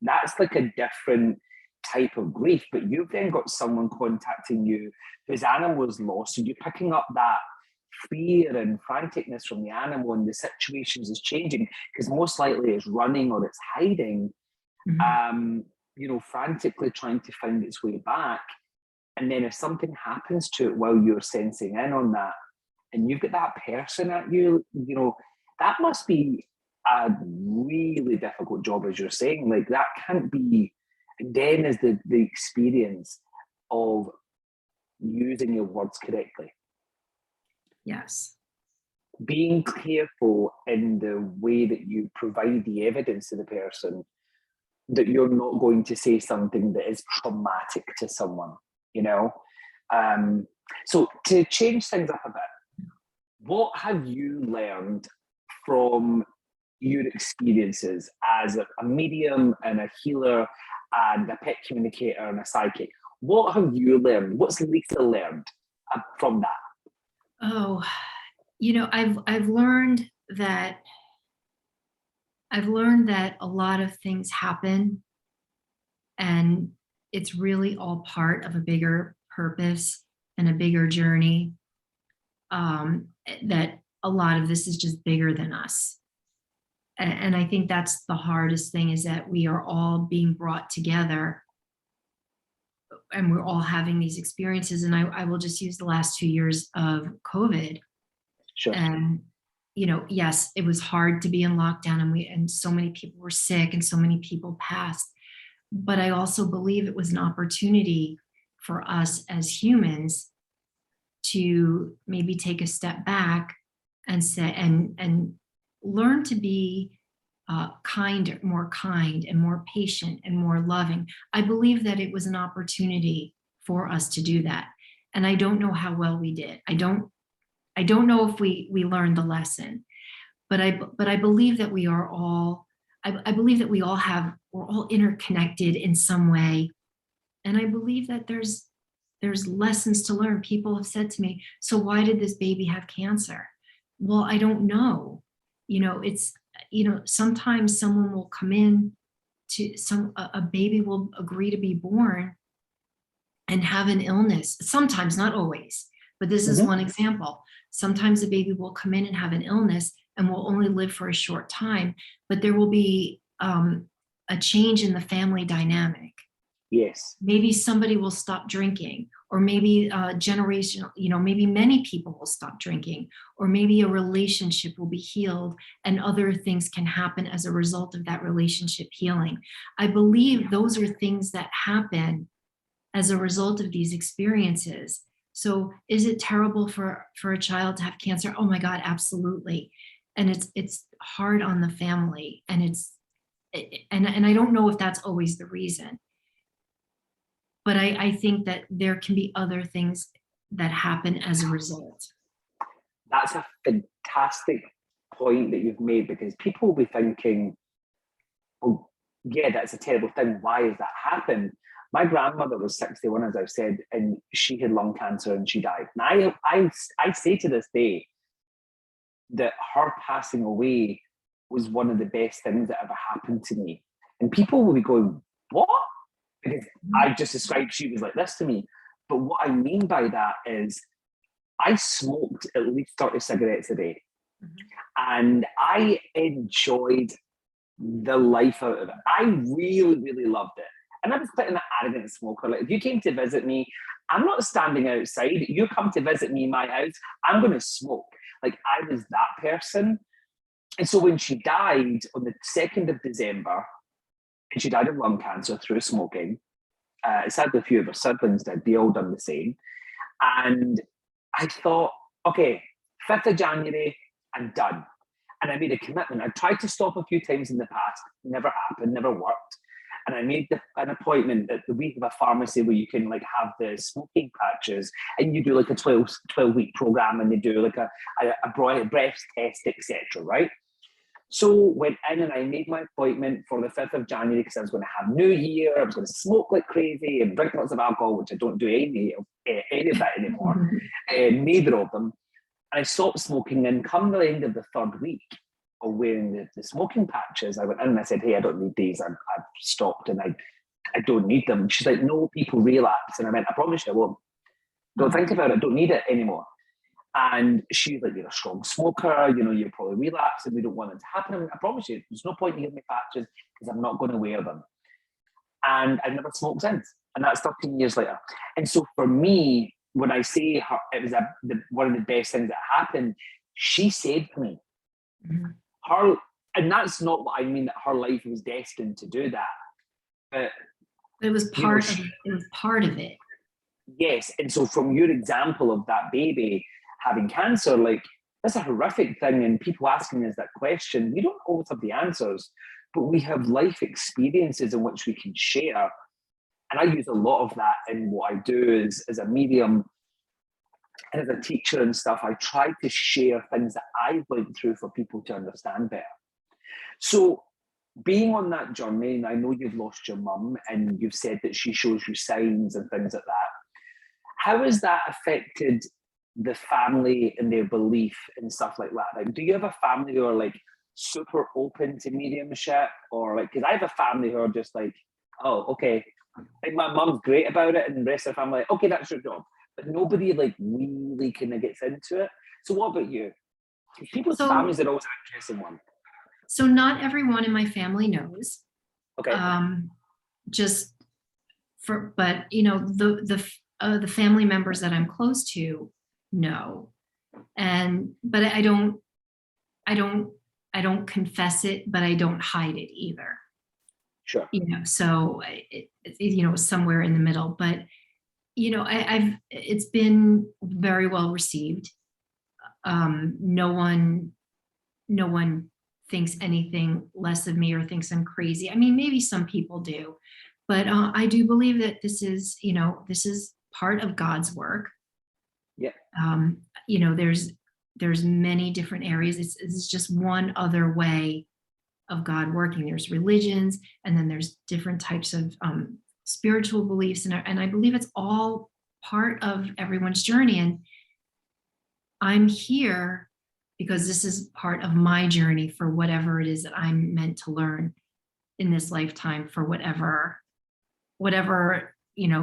that's like a different type of grief. But you've then got someone contacting you whose animal is lost, and you're picking up that fear and franticness from the animal, and the situations is changing because most likely it's running or it's hiding, you know, frantically trying to find its way back. And then if something happens to it while you're sensing in on that, and you've got that person at you, you know, that must be a really difficult job, as you're saying. Like, that can't be, then is the experience of using your words correctly. Yes. Being careful in the way that you provide the evidence to the person, that you're not going to say something that is traumatic to someone, you know? So to change things up a bit, what have you learned from your experiences as a medium and a healer and a pet communicator and a psychic? What have you learned? What's Lisa learned from that? Oh, you know, I've learned that a lot of things happen, and it's really all part of a bigger purpose and a bigger journey. That a lot of this is just bigger than us. And I think that's the hardest thing, is that we are all being brought together and we're all having these experiences. And I will just use the last 2 years of COVID. Sure. And, yes, it was hard to be in lockdown, and so many people were sick and so many people passed. But I also believe it was an opportunity for us as humans to maybe take a step back and say, and learn to be more kind and more patient and more loving. I believe that it was an opportunity for us to do that. And I don't know how well we did. I don't know if we learned the lesson, but I believe that we are all, I believe that we're all interconnected in some way. And I believe that there's lessons to learn. People have said to me, so why did this baby have cancer? Well, I don't know. It's, sometimes someone will come in to a baby will agree to be born and have an illness. Sometimes, not always, but this is one example. Sometimes a baby will come in and have an illness and will only live for a short time, but there will be a change in the family dynamic. Yes. Maybe somebody will stop drinking, or maybe generational, maybe many people will stop drinking, or maybe a relationship will be healed and other things can happen as a result of that relationship healing. I believe those are things that happen as a result of these experiences. So is it terrible for a child to have cancer? Oh my God, absolutely. And it's hard on the family, and and I don't know if that's always the reason. But I think that there can be other things that happen as a result. That's a fantastic point that you've made, because people will be thinking, oh, yeah, that's a terrible thing. Why has that happened? My grandmother was 61, as I've said, and she had lung cancer and she died. And I say to this day that her passing away was one of the best things that ever happened to me. And people will be going, what? Because I just described she was like this to me. But what I mean by that is I smoked at least 30 cigarettes a day. And I enjoyed the life out of it. I really, really loved it. And I was quite an arrogant smoker. Like, if you came to visit me, I'm not standing outside. You come to visit me in my house, I'm going to smoke. Like, I was that person. And so when she died on the 2nd of December, and she died of lung cancer through smoking. Sadly, a few of her siblings did. They all done the same. And I thought, okay, 5th of January, I'm done. And I made a commitment. I tried to stop a few times in the past. Never happened, never worked. And I made an appointment at the week of a pharmacy where you can have the smoking patches, and you do like a 12-week program, and they do like a breath test, etc. Right? So went in and I made my appointment for the 5th of January because I was going to have New Year. I was going to smoke like crazy and drink lots of alcohol, which I don't do any of that anymore, neither of them. And I stopped smoking, and come the end of the 3rd week of wearing the smoking patches, I went in and I said, hey, I don't need these. I've stopped and I don't need them. She's like, no, people relapse. And I went, I promise you I won't. Don't think about it. Don't need it anymore. And she's like, you're a strong smoker, you'll probably relapse and we don't want it to happen. I promise you, there's no point in giving me patches because I'm not going to wear them. And I've never smoked since. And that's 13 years later. And so for me, when I say it was one of the best things that happened, she saved me. And that's not what I mean, that her life was destined to do that. But it was part of it. It was part of it. Yes. And so from your example of that baby having cancer, that's a horrific thing, and people asking us that question, we don't always have the answers, but we have life experiences in which we can share. And I use a lot of that in what I do as a medium and as a teacher and stuff. I try to share things that I went through for people to understand better. So being on that journey, and I know you've lost your mum and you've said that she shows you signs and things like that, how has that affected the family and their belief and stuff like that? Do you have a family who are super open to mediumship, or because I have a family who are just Oh, okay. Like my mum's great about it, and the rest of the family, okay, that's your job. But nobody like really kind of gets into it. So what about you? People's So, families are always an interesting one. so not everyone in my family knows. Okay. Just but the family members that I'm close to know, but I don't, I don't confess it, but I don't hide it either. Sure. So somewhere in the middle. But it's been very well received. No one, no one thinks anything less of me or thinks I'm crazy. I mean, maybe some people do, but I do believe that this is part of God's work. Yeah. Um, there's many different areas. It's just one other way of God working. There's religions, and then there's different types of spiritual beliefs, and I believe it's all part of everyone's journey. And I'm here because this is part of my journey for whatever it is that I'm meant to learn in this lifetime, for whatever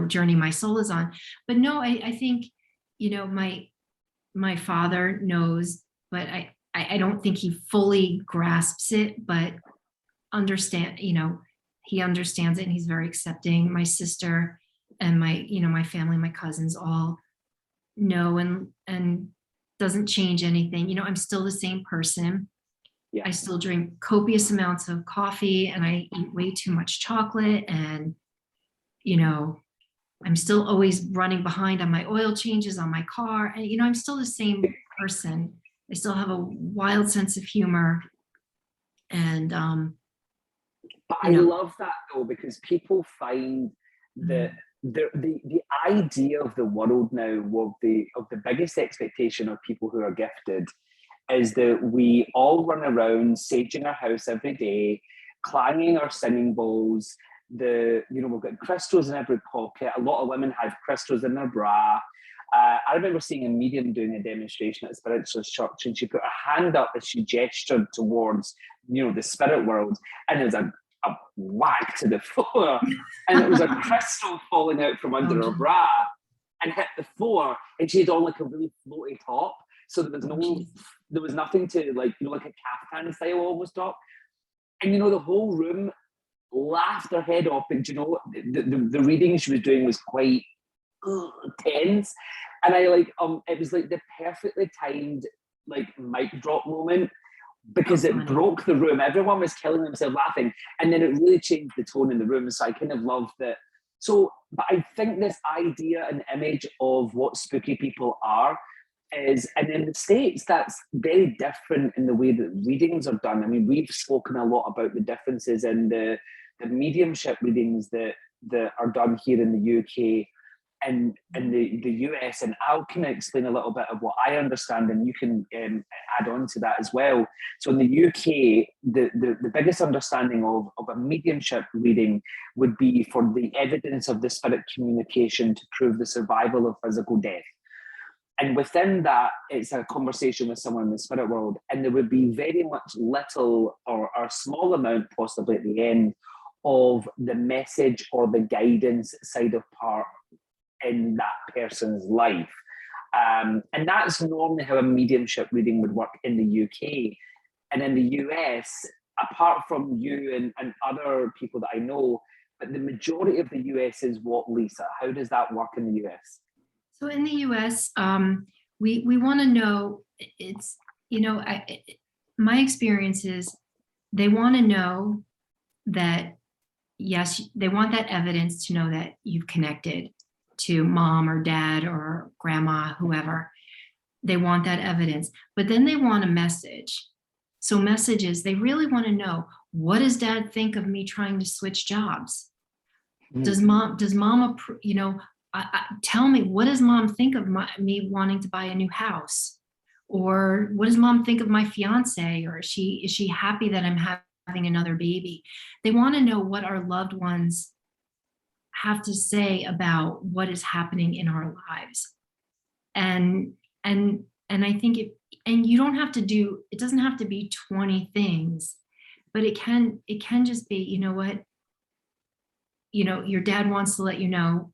journey my soul is on. But no, I think my father knows, but I don't think he fully grasps it, but he understands it, and he's very accepting. My sister and my family, my cousins all know, and doesn't change anything. I'm still the same person. Yeah. I still drink copious amounts of coffee, and I eat way too much chocolate, and I'm still always running behind on my oil changes on my car. And I'm still the same person. I still have a wild sense of humor. And But I love that though, because people find that the idea of the world now, of the biggest expectation of people who are gifted, is that we all run around saging our house every day, clanging our singing bowls. We've got crystals in every pocket. A lot of women have crystals in their bra. I remember seeing a medium doing a demonstration at a spiritualist church, and she put her hand up as she gestured towards, the spirit world, and it was a whack to the floor, and it was a crystal falling out from under her bra and hit the floor, and she had on like a really floaty top, so there was nothing to like a caftan style almost top, and the whole room laughed their head off. And the reading she was doing was quite tense, and it was like the perfectly timed like mic drop moment, because it broke the room. Everyone was killing themselves laughing, and then it really changed the tone in the room. So I kind of loved that. So, but I think this idea and image of what spooky people are is, and in the States, that's very different in the way that readings are done. I mean, we've spoken a lot about the differences in the mediumship readings that are done here in the UK and the US, and I'll kind of explain a little bit of what I understand, and you can add on to that as well. So in the UK, the biggest understanding of a mediumship reading would be for the evidence of the spirit communication to prove the survival of physical death. And within that, it's a conversation with someone in the spirit world, and there would be very much little or a small amount possibly at the end of the message or the guidance side of part in that person's life. And that's normally how a mediumship reading would work in the UK. And in the US, apart from you and other people that I know, but the majority of the US is what, Lisa? How does that work in the US? So in the US, we want to know, my experience is they want to know that, yes, they want that evidence to know that you've connected to mom or dad or grandma, whoever. They want that evidence, but then they want a message. So messages, they really want to know, what does dad think of me trying to switch jobs? Does mom, tell me, what does mom think of me wanting to buy a new house? Or what does mom think of my fiance? Or is she happy that I'm having another baby? They want to know what our loved ones have to say about what is happening in our lives. And I think you don't have to it doesn't have to be 20 things, but it can just be, your dad wants to let you know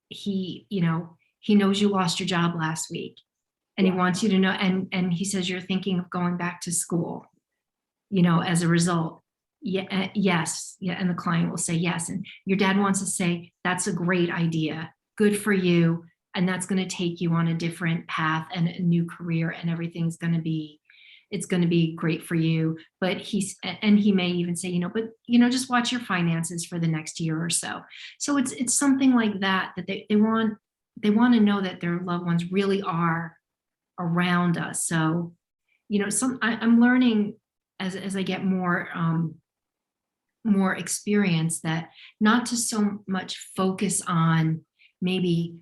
he knows you lost your job last week, and he wants you to know, and he says you're thinking of going back to school, as a result. Yeah, yes, yeah, and the client will say yes, and your dad wants to say that's a great idea, good for you, and that's going to take you on a different path and a new career, and everything's going to be, it's going to be great for you. But he may even say, but just watch your finances for the next year or so. So it's something like that they want to know that their loved ones really are around us. So I'm learning as I get more experience, that not to so much focus on maybe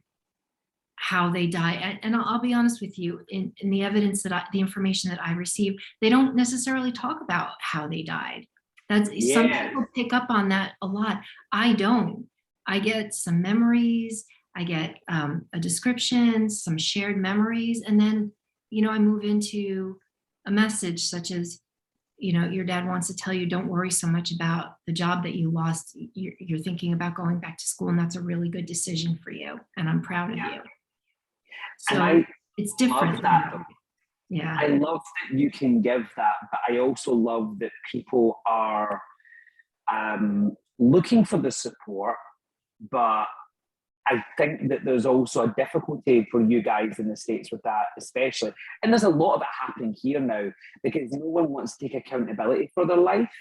how they die. And I'll be honest with you, in the evidence the information that I receive, they don't necessarily talk about how they died. Some people pick up on that a lot. I don't. I get some memories, I get a description, some shared memories, and then I move into a message such as, your dad wants to tell you, don't worry so much about the job that you lost. You're thinking about going back to school, and that's a really good decision for you, and I'm proud of you. So it's different. Yeah. I love that you can give that, but I also love that people are looking for the support, but I think that there's also a difficulty for you guys in the States with that, especially. And there's a lot of it happening here now, because no one wants to take accountability for their life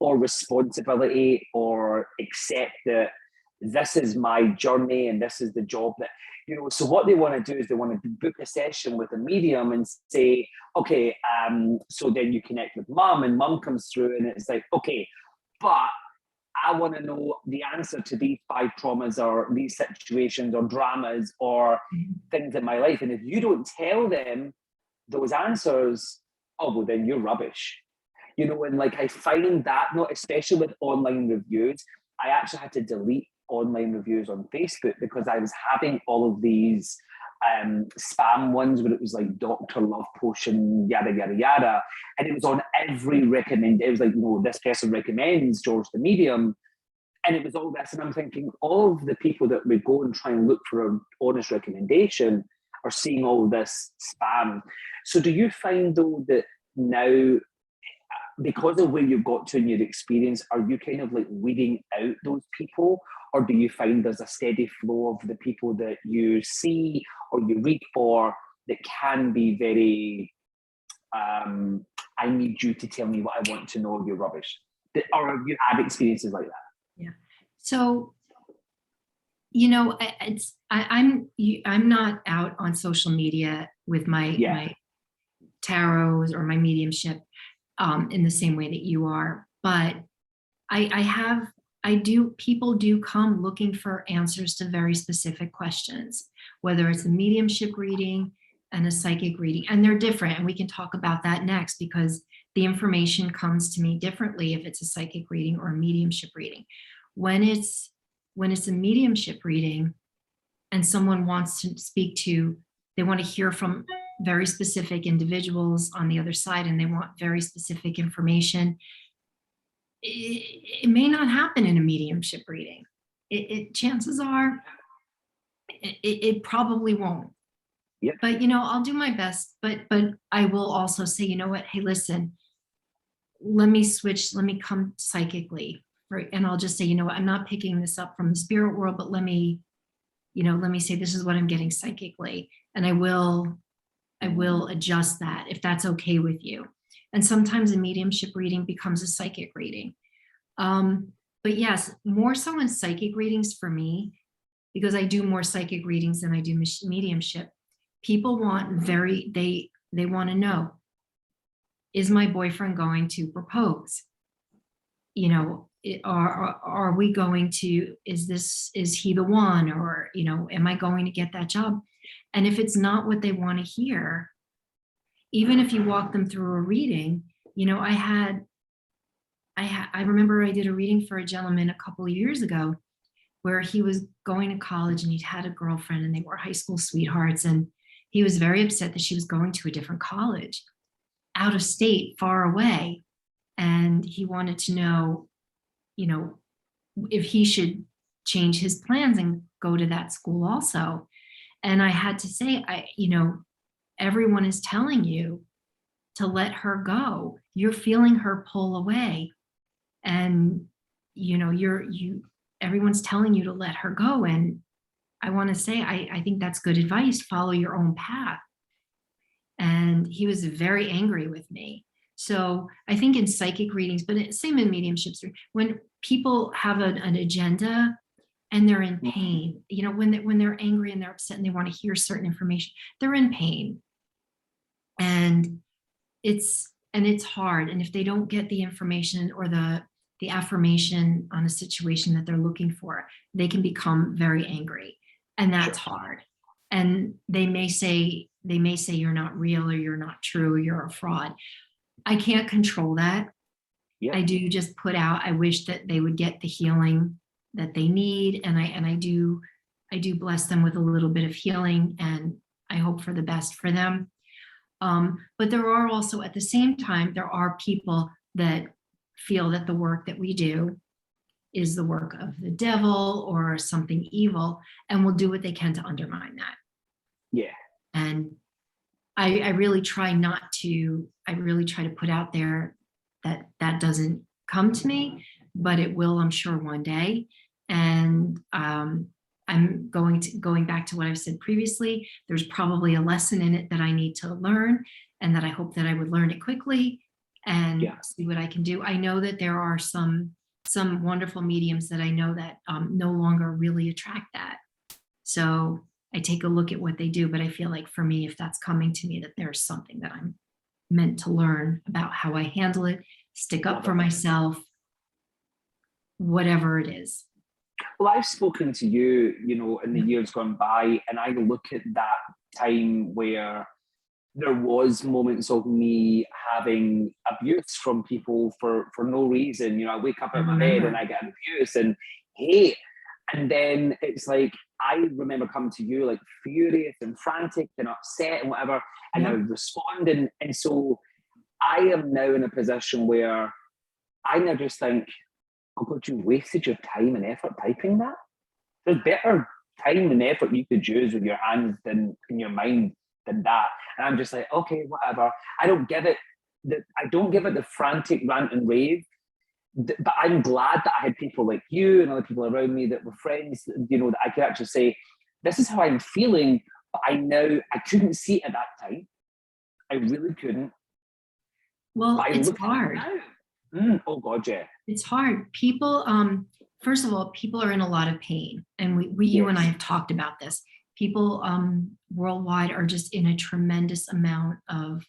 or responsibility or accept that this is my journey and this is the job that, so what they want to do is they want to book a session with a medium and say, okay, so then you connect with mom, and mom comes through and it's like, okay, but I want to know the answer to these 5 traumas or these situations or dramas or things in my life. And if you don't tell them those answers, oh, well, then you're rubbish. And I find that, not especially with online reviews, I actually had to delete online reviews on Facebook because I was having all of these spam ones where it was like Dr. Love Potion, yada, yada, yada. And it was on every it was like, this person recommends George the Medium. And it was all this. And I'm thinking, all of the people that would go and try and look for an honest recommendation are seeing all this spam. So do you find, though, that now, because of where you've got to in your experience, are you kind of like weeding out those people? Or do you find there's a steady flow of the people that you see or you read for that can be very, I need you to tell me what I want to know, you're rubbish? Or have you had experiences like that? Yeah. So, I'm not out on social media with my tarots or my mediumship in the same way that you are, but people do come looking for answers to very specific questions, whether it's a mediumship reading and a psychic reading, and they're different. And we can talk about that next, because the information comes to me differently if it's a psychic reading or a mediumship reading. When it's a mediumship reading and someone wants to they want to hear from very specific individuals on the other side, and they want very specific information, it may not happen in a mediumship reading. Chances are it probably won't. Yep. But I'll do my best. But I will also say, what? Hey, listen, let me switch. Let me come psychically, and I'll just say, what? I'm not picking this up from the spirit world, but let me say this is what I'm getting psychically, and I will adjust that if that's okay with you. And sometimes a mediumship reading becomes a psychic reading. But yes, more so in psychic readings for me, because I do more psychic readings than I do mediumship. People want they want to know, is my boyfriend going to propose? Are we going to, is he the one? Or, am I going to get that job? And if it's not what they want to hear, even if you walk them through a reading, I remember I did a reading for a gentleman a couple of years ago where he was going to college and he'd had a girlfriend and they were high school sweethearts. And he was very upset that she was going to a different college, out of state, far away. And he wanted to know, if he should change his plans and go to that school also. And I had to say, everyone is telling you to let her go. You're feeling her pull away. And, everyone's telling you to let her go. And I want to say, I think that's good advice. Follow your own path. And he was very angry with me. So I think in psychic readings, but same in mediumships, when people have an agenda and they're in pain, when they're angry and they're upset and they want to hear certain information, they're in pain. And it's hard. And if they don't get the information or the affirmation on a situation that they're looking for, they can become very angry. And that's hard. And they may say you're not real, or you're not true, or you're a fraud. I can't control that. Yeah. I do just put out, I wish that they would get the healing that they need. And I do bless them with a little bit of healing, and I hope for the best for them. But there are also, at the same time, there are people that feel that the work that we do is the work of the devil or something evil, and will do what they can to undermine that. Yeah. And I really try to put out there that doesn't come to me, but it will, I'm sure, one day. And I'm going back to what I've said previously. There's probably a lesson in it that I need to learn, and that I hope that I would learn it quickly and see what I can do. I know that there are some wonderful mediums that I know that no longer really attract that. So I take a look at what they do, but I feel like for me, if that's coming to me, that there's something that I'm meant to learn about how I handle it, stick up for myself, whatever it is. Well, I've spoken to you, in the years gone by, and I look at that time where there was moments of me having abuse from people for no reason. I wake up out of my bed and I get abuse and hate. And then it's like, I remember coming to you like furious and frantic and upset and whatever, and I would respond. And so I am now in a position where I now just think, oh God, you wasted your time and effort typing that. There's better time and effort you could use with your hands than in your mind than that. And I'm just like, okay, whatever. I don't give it the frantic rant and rave. But I'm glad that I had people like you and other people around me that were friends, that I could actually say, this is how I'm feeling, but I couldn't see it at that time. I really couldn't. Well, it's hard. Oh God, yeah. It's hard. People, first of all, people are in a lot of pain. And you and I have talked about this. People worldwide are just in a tremendous amount of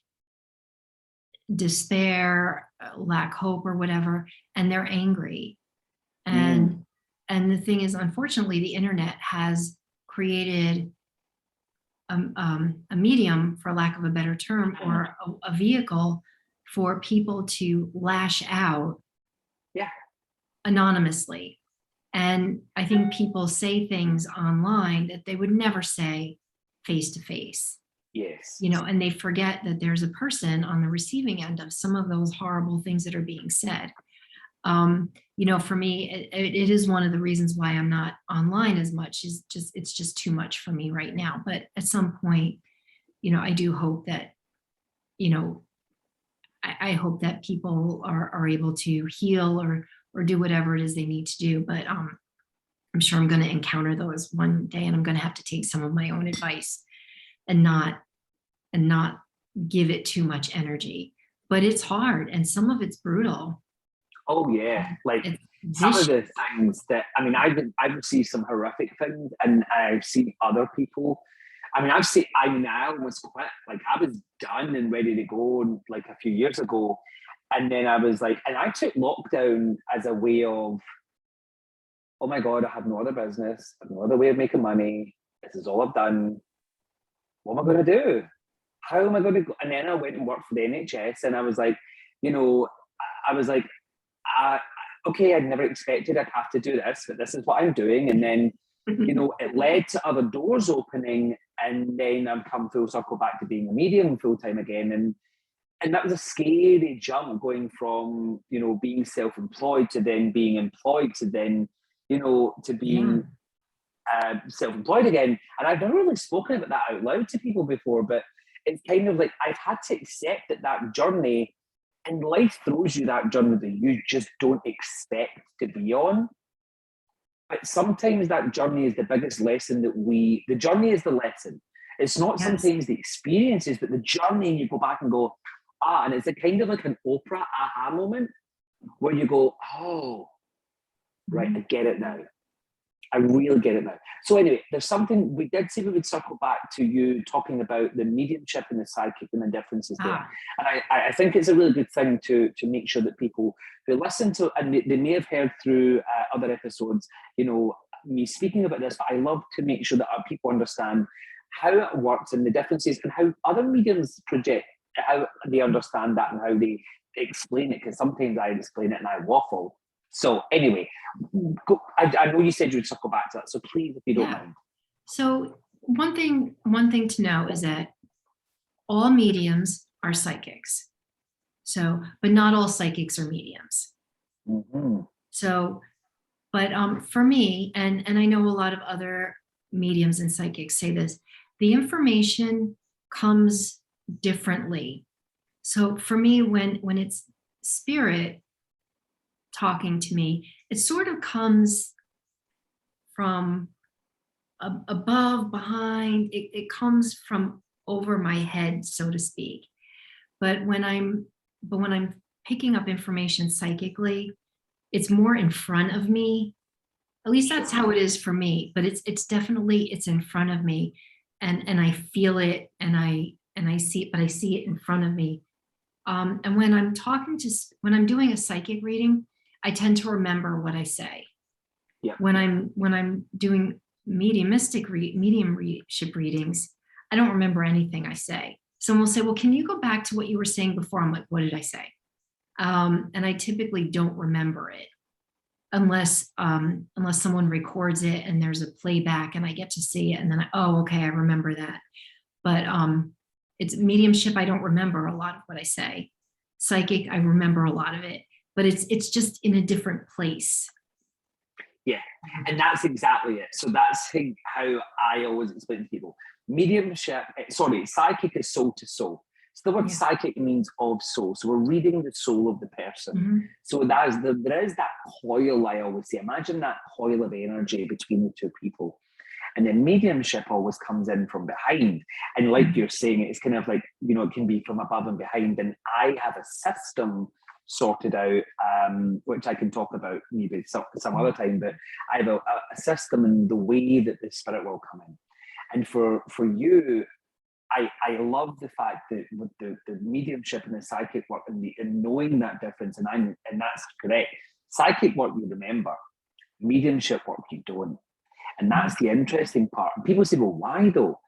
despair, lack hope, or whatever, and they're angry. And the thing is, unfortunately, the internet has created a medium, for lack of a better term, or a vehicle for people to lash out anonymously. And I think people say things online that they would never say face to face. Yes. And they forget that there's a person on the receiving end of some of those horrible things that are being said. For me, it is one of the reasons why I'm not online as much. It's just too much for me right now. But at some point, I do hope that, I hope that people are able to heal or do whatever it is they need to do. But I'm sure I'm going to encounter those one day, and I'm going to have to take some of my own advice and not give it too much energy. But it's hard, and some of it's brutal. Oh yeah, like some of the things that I've received some horrific things, and I've seen other people. I now was quit. Like I was done and ready to go like a few years ago, and then I was like, and I took lockdown as a way of, oh my God, I have no other business, I have no other way of making money. This is all I've done. What am I going to do? How am I going to go? And then I went and worked for the NHS, and I was like, okay, I'd never expected I'd have to do this, but this is what I'm doing. And then, it led to other doors opening, and then I've come full circle back to being a medium full time again. And that was a scary jump, going from, being self-employed to then being employed to then to being self-employed again. And I've never really spoken about that out loud to people before, but it's kind of like I've had to accept that journey, and life throws you that journey that you just don't expect to be on. But sometimes that journey is the biggest lesson the journey is the lesson. It's not sometimes the experiences, but the journey, and you go back and go, and it's a kind of like an Oprah aha moment where you go, oh, right, I get it now. I really get it now. So anyway, there's something we did say we would circle back to you talking about the mediumship and the psychic and the differences there. And I think it's a really good thing to make sure that people who listen to, and they may have heard through other episodes, me speaking about this, but I love to make sure that people understand how it works and the differences and how other mediums project, how they understand that and how they explain it, because sometimes I explain it and I waffle. So anyway, I know you said you would circle back to that, so please, if you don't mind. So one thing to know is that all mediums are psychics. So, but not all psychics are mediums. Mm-hmm. So, but for me, and I know a lot of other mediums and psychics say this, the information comes differently. So for me, when it's spirit talking to me, it sort of comes from above, behind, it comes from over my head, so to speak. But when I'm picking up information psychically, it's more in front of me. At least that's how it is for me, but it's definitely, it's in front of me, and I feel it, and I see it, but I see it in front of me. And when I'm doing a psychic reading, I tend to remember what I say. Yeah. When I'm doing mediumship readings, I don't remember anything I say. Someone will say, well, can you go back to what you were saying before? I'm like, what did I say? And I typically don't remember it unless someone records it and there's a playback and I get to see it, and then okay, I remember that. But it's mediumship, I don't remember a lot of what I say. Psychic, I remember a lot of it, but it's just in a different place. Yeah, and that's exactly it. So that's how I always explain to people. Psychic is soul to soul. So the word psychic means of soul. So we're reading the soul of the person. Mm-hmm. So there is that coil, I always say. Imagine that coil of energy between the two people. And then mediumship always comes in from behind. And like you're saying, it's kind of like, it can be from above and behind. And I have a system sorted out, which I can talk about maybe some other time, but I have a system in the way that the spirit will come in. And for you, I love the fact that with the mediumship and the psychic work and knowing that difference, and that's correct. Psychic work you remember, mediumship work you don't. And that's the interesting part. And people say, well, why though?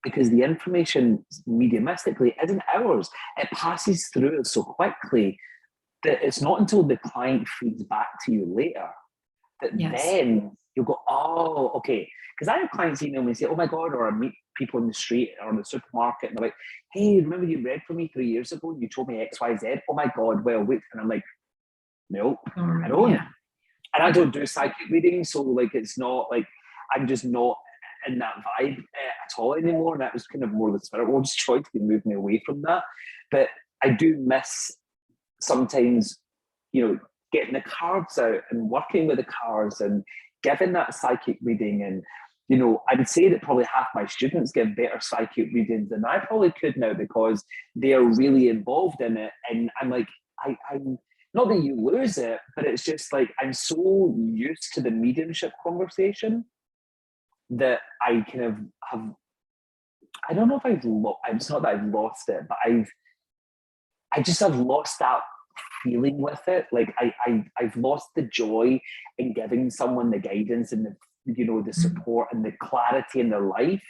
Because the information mediumistically isn't ours. It passes through us so quickly that it's not until the client feeds back to you later that then you'll go, oh, okay. Because I have clients email me and say, oh my God, or I meet people in the street or in the supermarket and they're like, hey, remember you read for me 3 years ago and you told me X, Y, Z? Oh my God, well, wait. And I'm like, nope, I don't. Yeah. And I don't do psychic readings, so like it's not like I'm just not in that vibe at all anymore. And that was kind of more the spirit world just trying to move me away from that. But I do miss sometimes, getting the cards out and working with the cards and giving that psychic reading. And I would say that probably half my students give better psychic readings than I probably could now because they are really involved in it. And I'm like, I'm not that you lose it, but it's just like I'm so used to the mediumship conversation that I kind of have. I don't know if it's not that I've lost it, but I just have lost that feeling with it. Like I've lost the joy in giving someone the guidance and the support and the clarity in their life.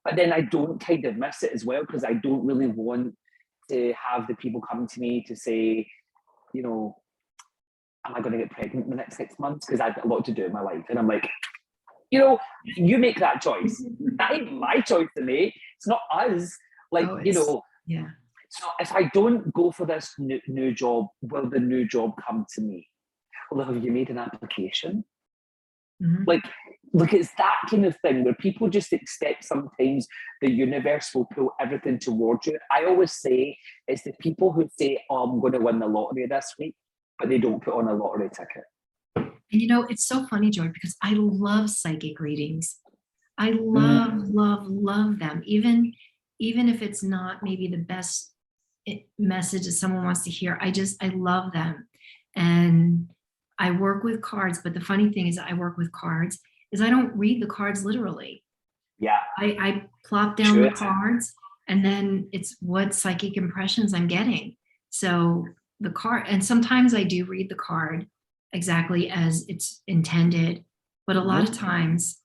But then I don't kind of miss it as well because I don't really want to have the people come to me to say, am I going to get pregnant in the next 6 months? Because I've got a lot to do in my life. And I'm like, you make that choice. That ain't my choice to make. It's not us. Like, Yeah. So if I don't go for this new job, will the new job come to me? Well, have you made an application? Mhm. Like, look, it's that kind of thing where people just expect sometimes the universe will pull everything towards you. I always say it's the people who say, "Oh, I'm going to win the lottery this week," but they don't put on a lottery ticket. And it's so funny, George, because I love psychic readings. I love, Mm. love, love them. Even if it's not maybe the best message that someone wants to hear, I love them. And I work with cards, but the funny thing is I work with cards is I don't read the cards literally. Yeah, I plop down true. the cards and then it's what psychic impressions I'm getting. So the card, and sometimes I do read the card exactly as it's intended, but a lot of times,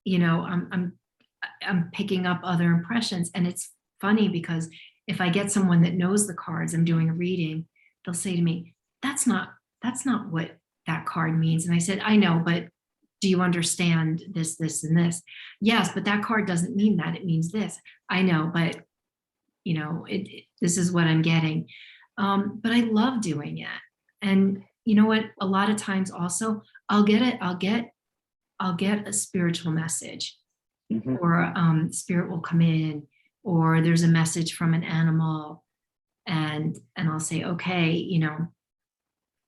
I'm picking up other impressions. And it's funny because if I get someone that knows the cards, I'm doing a reading, they'll say to me, that's not what that card means. And I said, I know, but do you understand this, this, and this? Yes, but that card doesn't mean that. It means this. I know, but this is what I'm getting. But I love doing it. And you know what? A lot of times also, I'll get it. I'll get a spiritual message, Mm-hmm. or spirit will come in, or there's a message from an animal, and I'll say, okay,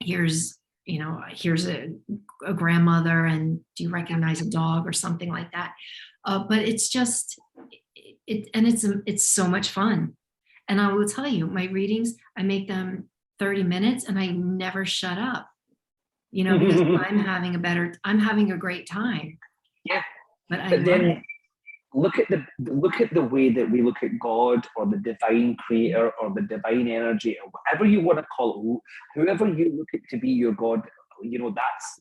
here's here's a grandmother, and do you recognize a dog or something like that? But it's just and it's so much fun. And I will tell you, my readings, I make them 30 minutes and I never shut up, because I'm having a great time, Yeah, but I but love it. then look at the way that we look at God or the divine creator or the divine energy or whatever you want to call it, whoever you look at to be your God, that's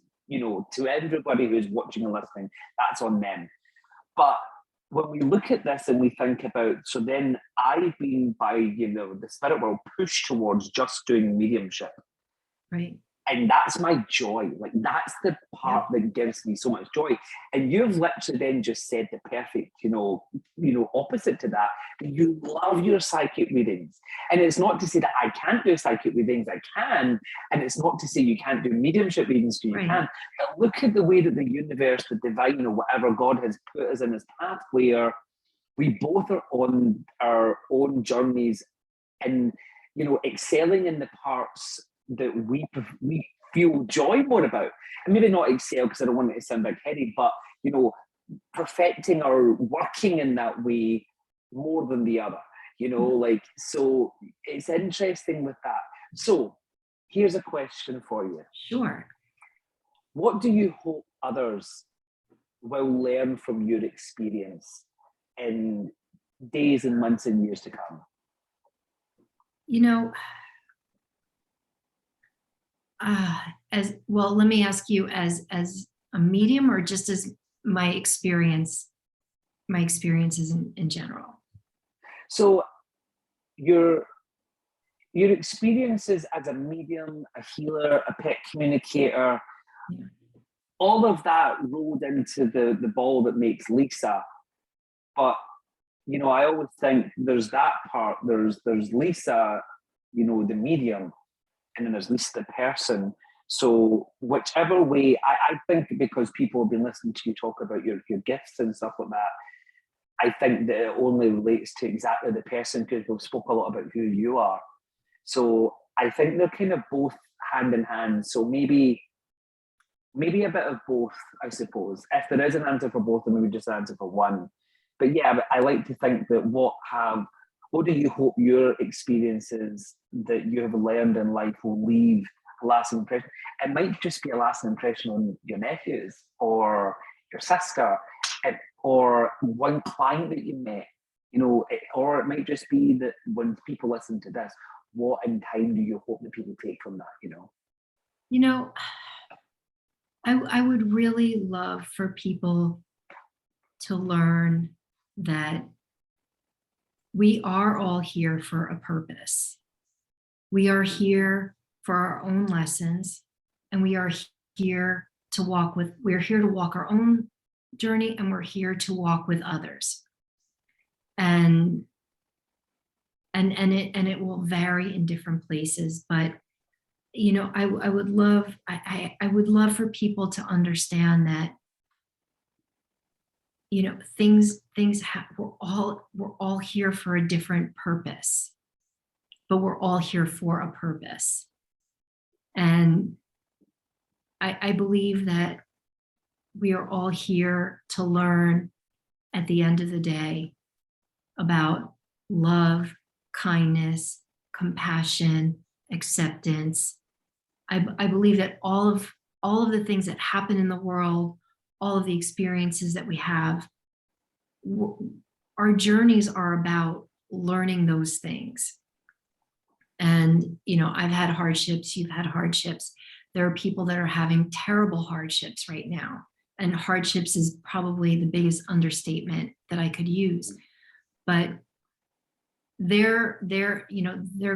to everybody who's watching and listening, that's on them. But when we look at this and we think about, so then I've been by the spirit world pushed towards just doing mediumship. Right. And that's my joy. Like, that's the Yeah. part that gives me so much joy. And you've literally then just said the perfect, opposite to that. You love your psychic readings. And it's not to say that I can't do psychic readings, I can. And it's not to say you can't do mediumship readings, because you Right. can. But look at the way that the universe, the divine, or whatever God has put us in his path, where we both are on our own journeys and excelling in the parts that we feel joy more about, and maybe not excel because I don't want it to sound big headed, but perfecting or working in that way more than the other. So it's interesting with that. So here's a question for you. Sure. What do you hope others will learn from your experience in days and months and years to come? As well, let me ask you, as a medium, or just as my experiences in general. So your experiences as a medium, a healer, a pet communicator, Yeah. all of that rolled into the ball that makes Lisa. But I always think there's that part. There's Lisa, the medium, and then there's Lisa the person. So whichever way, I think, because people have been listening to you talk about your gifts and stuff like that, I think that it only relates to exactly the person, because we've spoke a lot about who you are. So I think they're kind of both hand in hand. So maybe a bit of both, I suppose. If there is an answer for both, then maybe just an answer for one. But yeah, I like to think that what do you hope your experiences that you have learned in life will leave a lasting impression? It might just be a lasting impression on your nephews or your sister, or one client that you met, or it might just be that when people listen to this, what in time do you hope that people take from that? I would really love for people to learn that we are all here for a purpose. We are here for our own lessons, and we're here to walk our own journey, and we're here to walk with others. And it will vary in different places, but I would love, I would love for people to understand that, we're all here for a different purpose, but we're all here for a purpose. And I believe that we are all here to learn at the end of the day about love, kindness, compassion, acceptance. I believe that all of the things that happen in the world, all of the experiences that we have, our journeys are about learning those things. And, I've had hardships, you've had hardships. There are people that are having terrible hardships right now. And hardships is probably the biggest understatement that I could use. But they're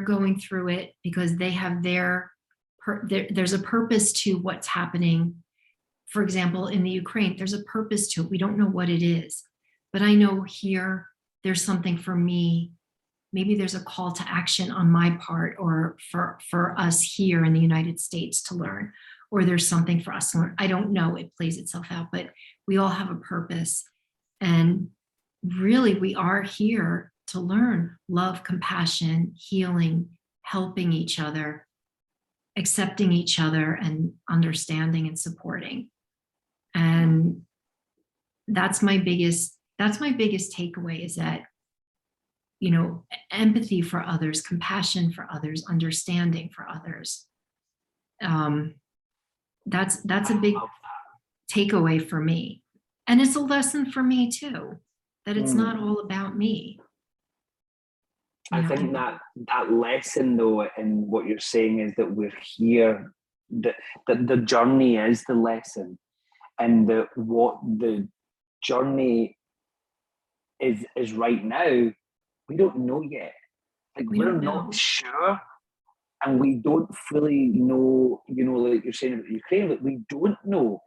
going through it because they have there's a purpose to what's happening. For example, in the Ukraine, there's a purpose to it. We don't know what it is, but I know here there's something for me. Maybe there's a call to action on my part, or for us here in the United States to learn, or there's something for us to learn. I don't know, it plays itself out, but we all have a purpose. And really, we are here to learn love, compassion, healing, helping each other, accepting each other, and understanding and supporting. And that's my biggest takeaway, is that, empathy for others, compassion for others, understanding for others. That's a big takeaway for me. And it's a lesson for me too, that it's not all about me. I think that lesson, though, in what you're saying, is that we're here, that the journey is the lesson, and that what the journey is right now, we don't know yet. Like, we're not sure, and we don't fully know, like you're saying about Ukraine, like, we don't know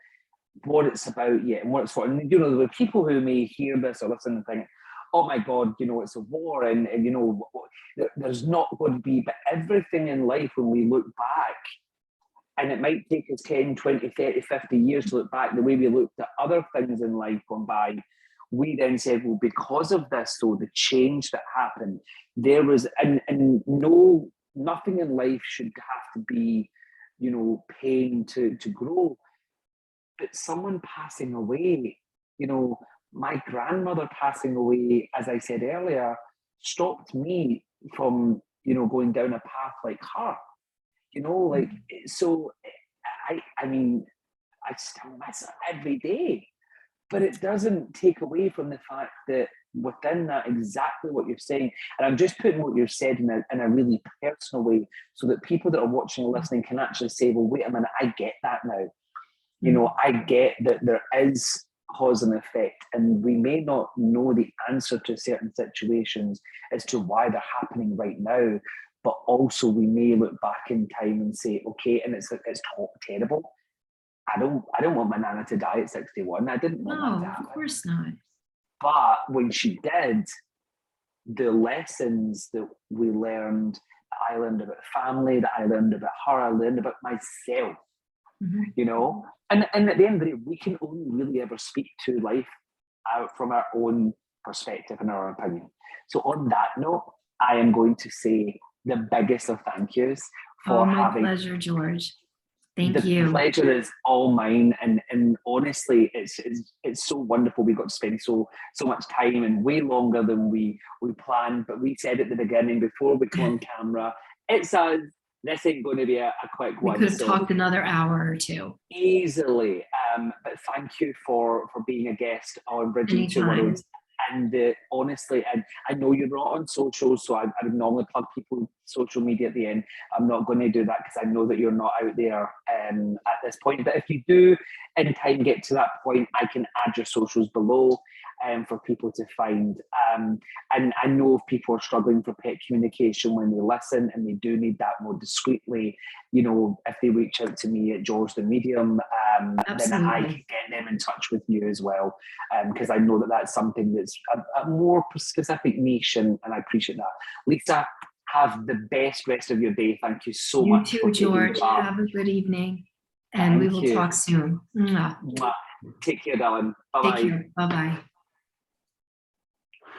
what it's about yet and what it's for. And, there are people who may hear this or listen and think, oh my God, it's a war, and there's not going to be, but everything in life, when we look back, and it might take us 10, 20, 30, 50 years to look back, the way we looked at other things in life gone by, we then said, well, because of this, though, the change that happened, there was, and nothing in life should have to be, pain to grow. But someone passing away, my grandmother passing away, as I said earlier, stopped me from, going down a path like her. So I mean, I still miss her every day. But it doesn't take away from the fact that within that, exactly what you're saying, and I'm just putting what you've said in a really personal way, so that people that are watching and listening can actually say, well, wait a minute, I get that now. I get that there is cause and effect, and we may not know the answer to certain situations as to why they're happening right now, but also we may look back in time and say, okay, and it's terrible. I don't want my nana to die at 61. I didn't want that to happen. Of course not. But when she did, the lessons that we learned, that I learned about family, that I learned about her, I learned about myself, And at the end of the day, we can only really ever speak to life from our own perspective and our opinion. So on that note, I am going to say the biggest of thank yous for having... My pleasure, George. Thank you. The pleasure is all mine, and honestly, it's so wonderful. We got to spend so much time, and way longer than we planned. But we said at the beginning, before we come on camera, it's us. This ain't going to be a quick one. We could have talked another hour or two easily. But thank you for being a guest on Bridging Two Worlds. And honestly, I know you're not on social, so I would normally plug people's social media at the end. I'm not going to do that because I know that you're not out there at this point. But if you do in time get to that point, I can add your socials below for people to find. And I know if people are struggling for pet communication when they listen and they do need that more discreetly, if they reach out to me at George the Medium, then I can get them in touch with you as well, because I know that that's something that's a more specific niche, and I appreciate that. Lisa, Have the best rest of your day. Thank you so You much too, for taking George. part. Have a good evening. And we Thank will you. talk soon. Mwah. Mwah. Take care, darling. Take Bye-bye. care. Bye-bye.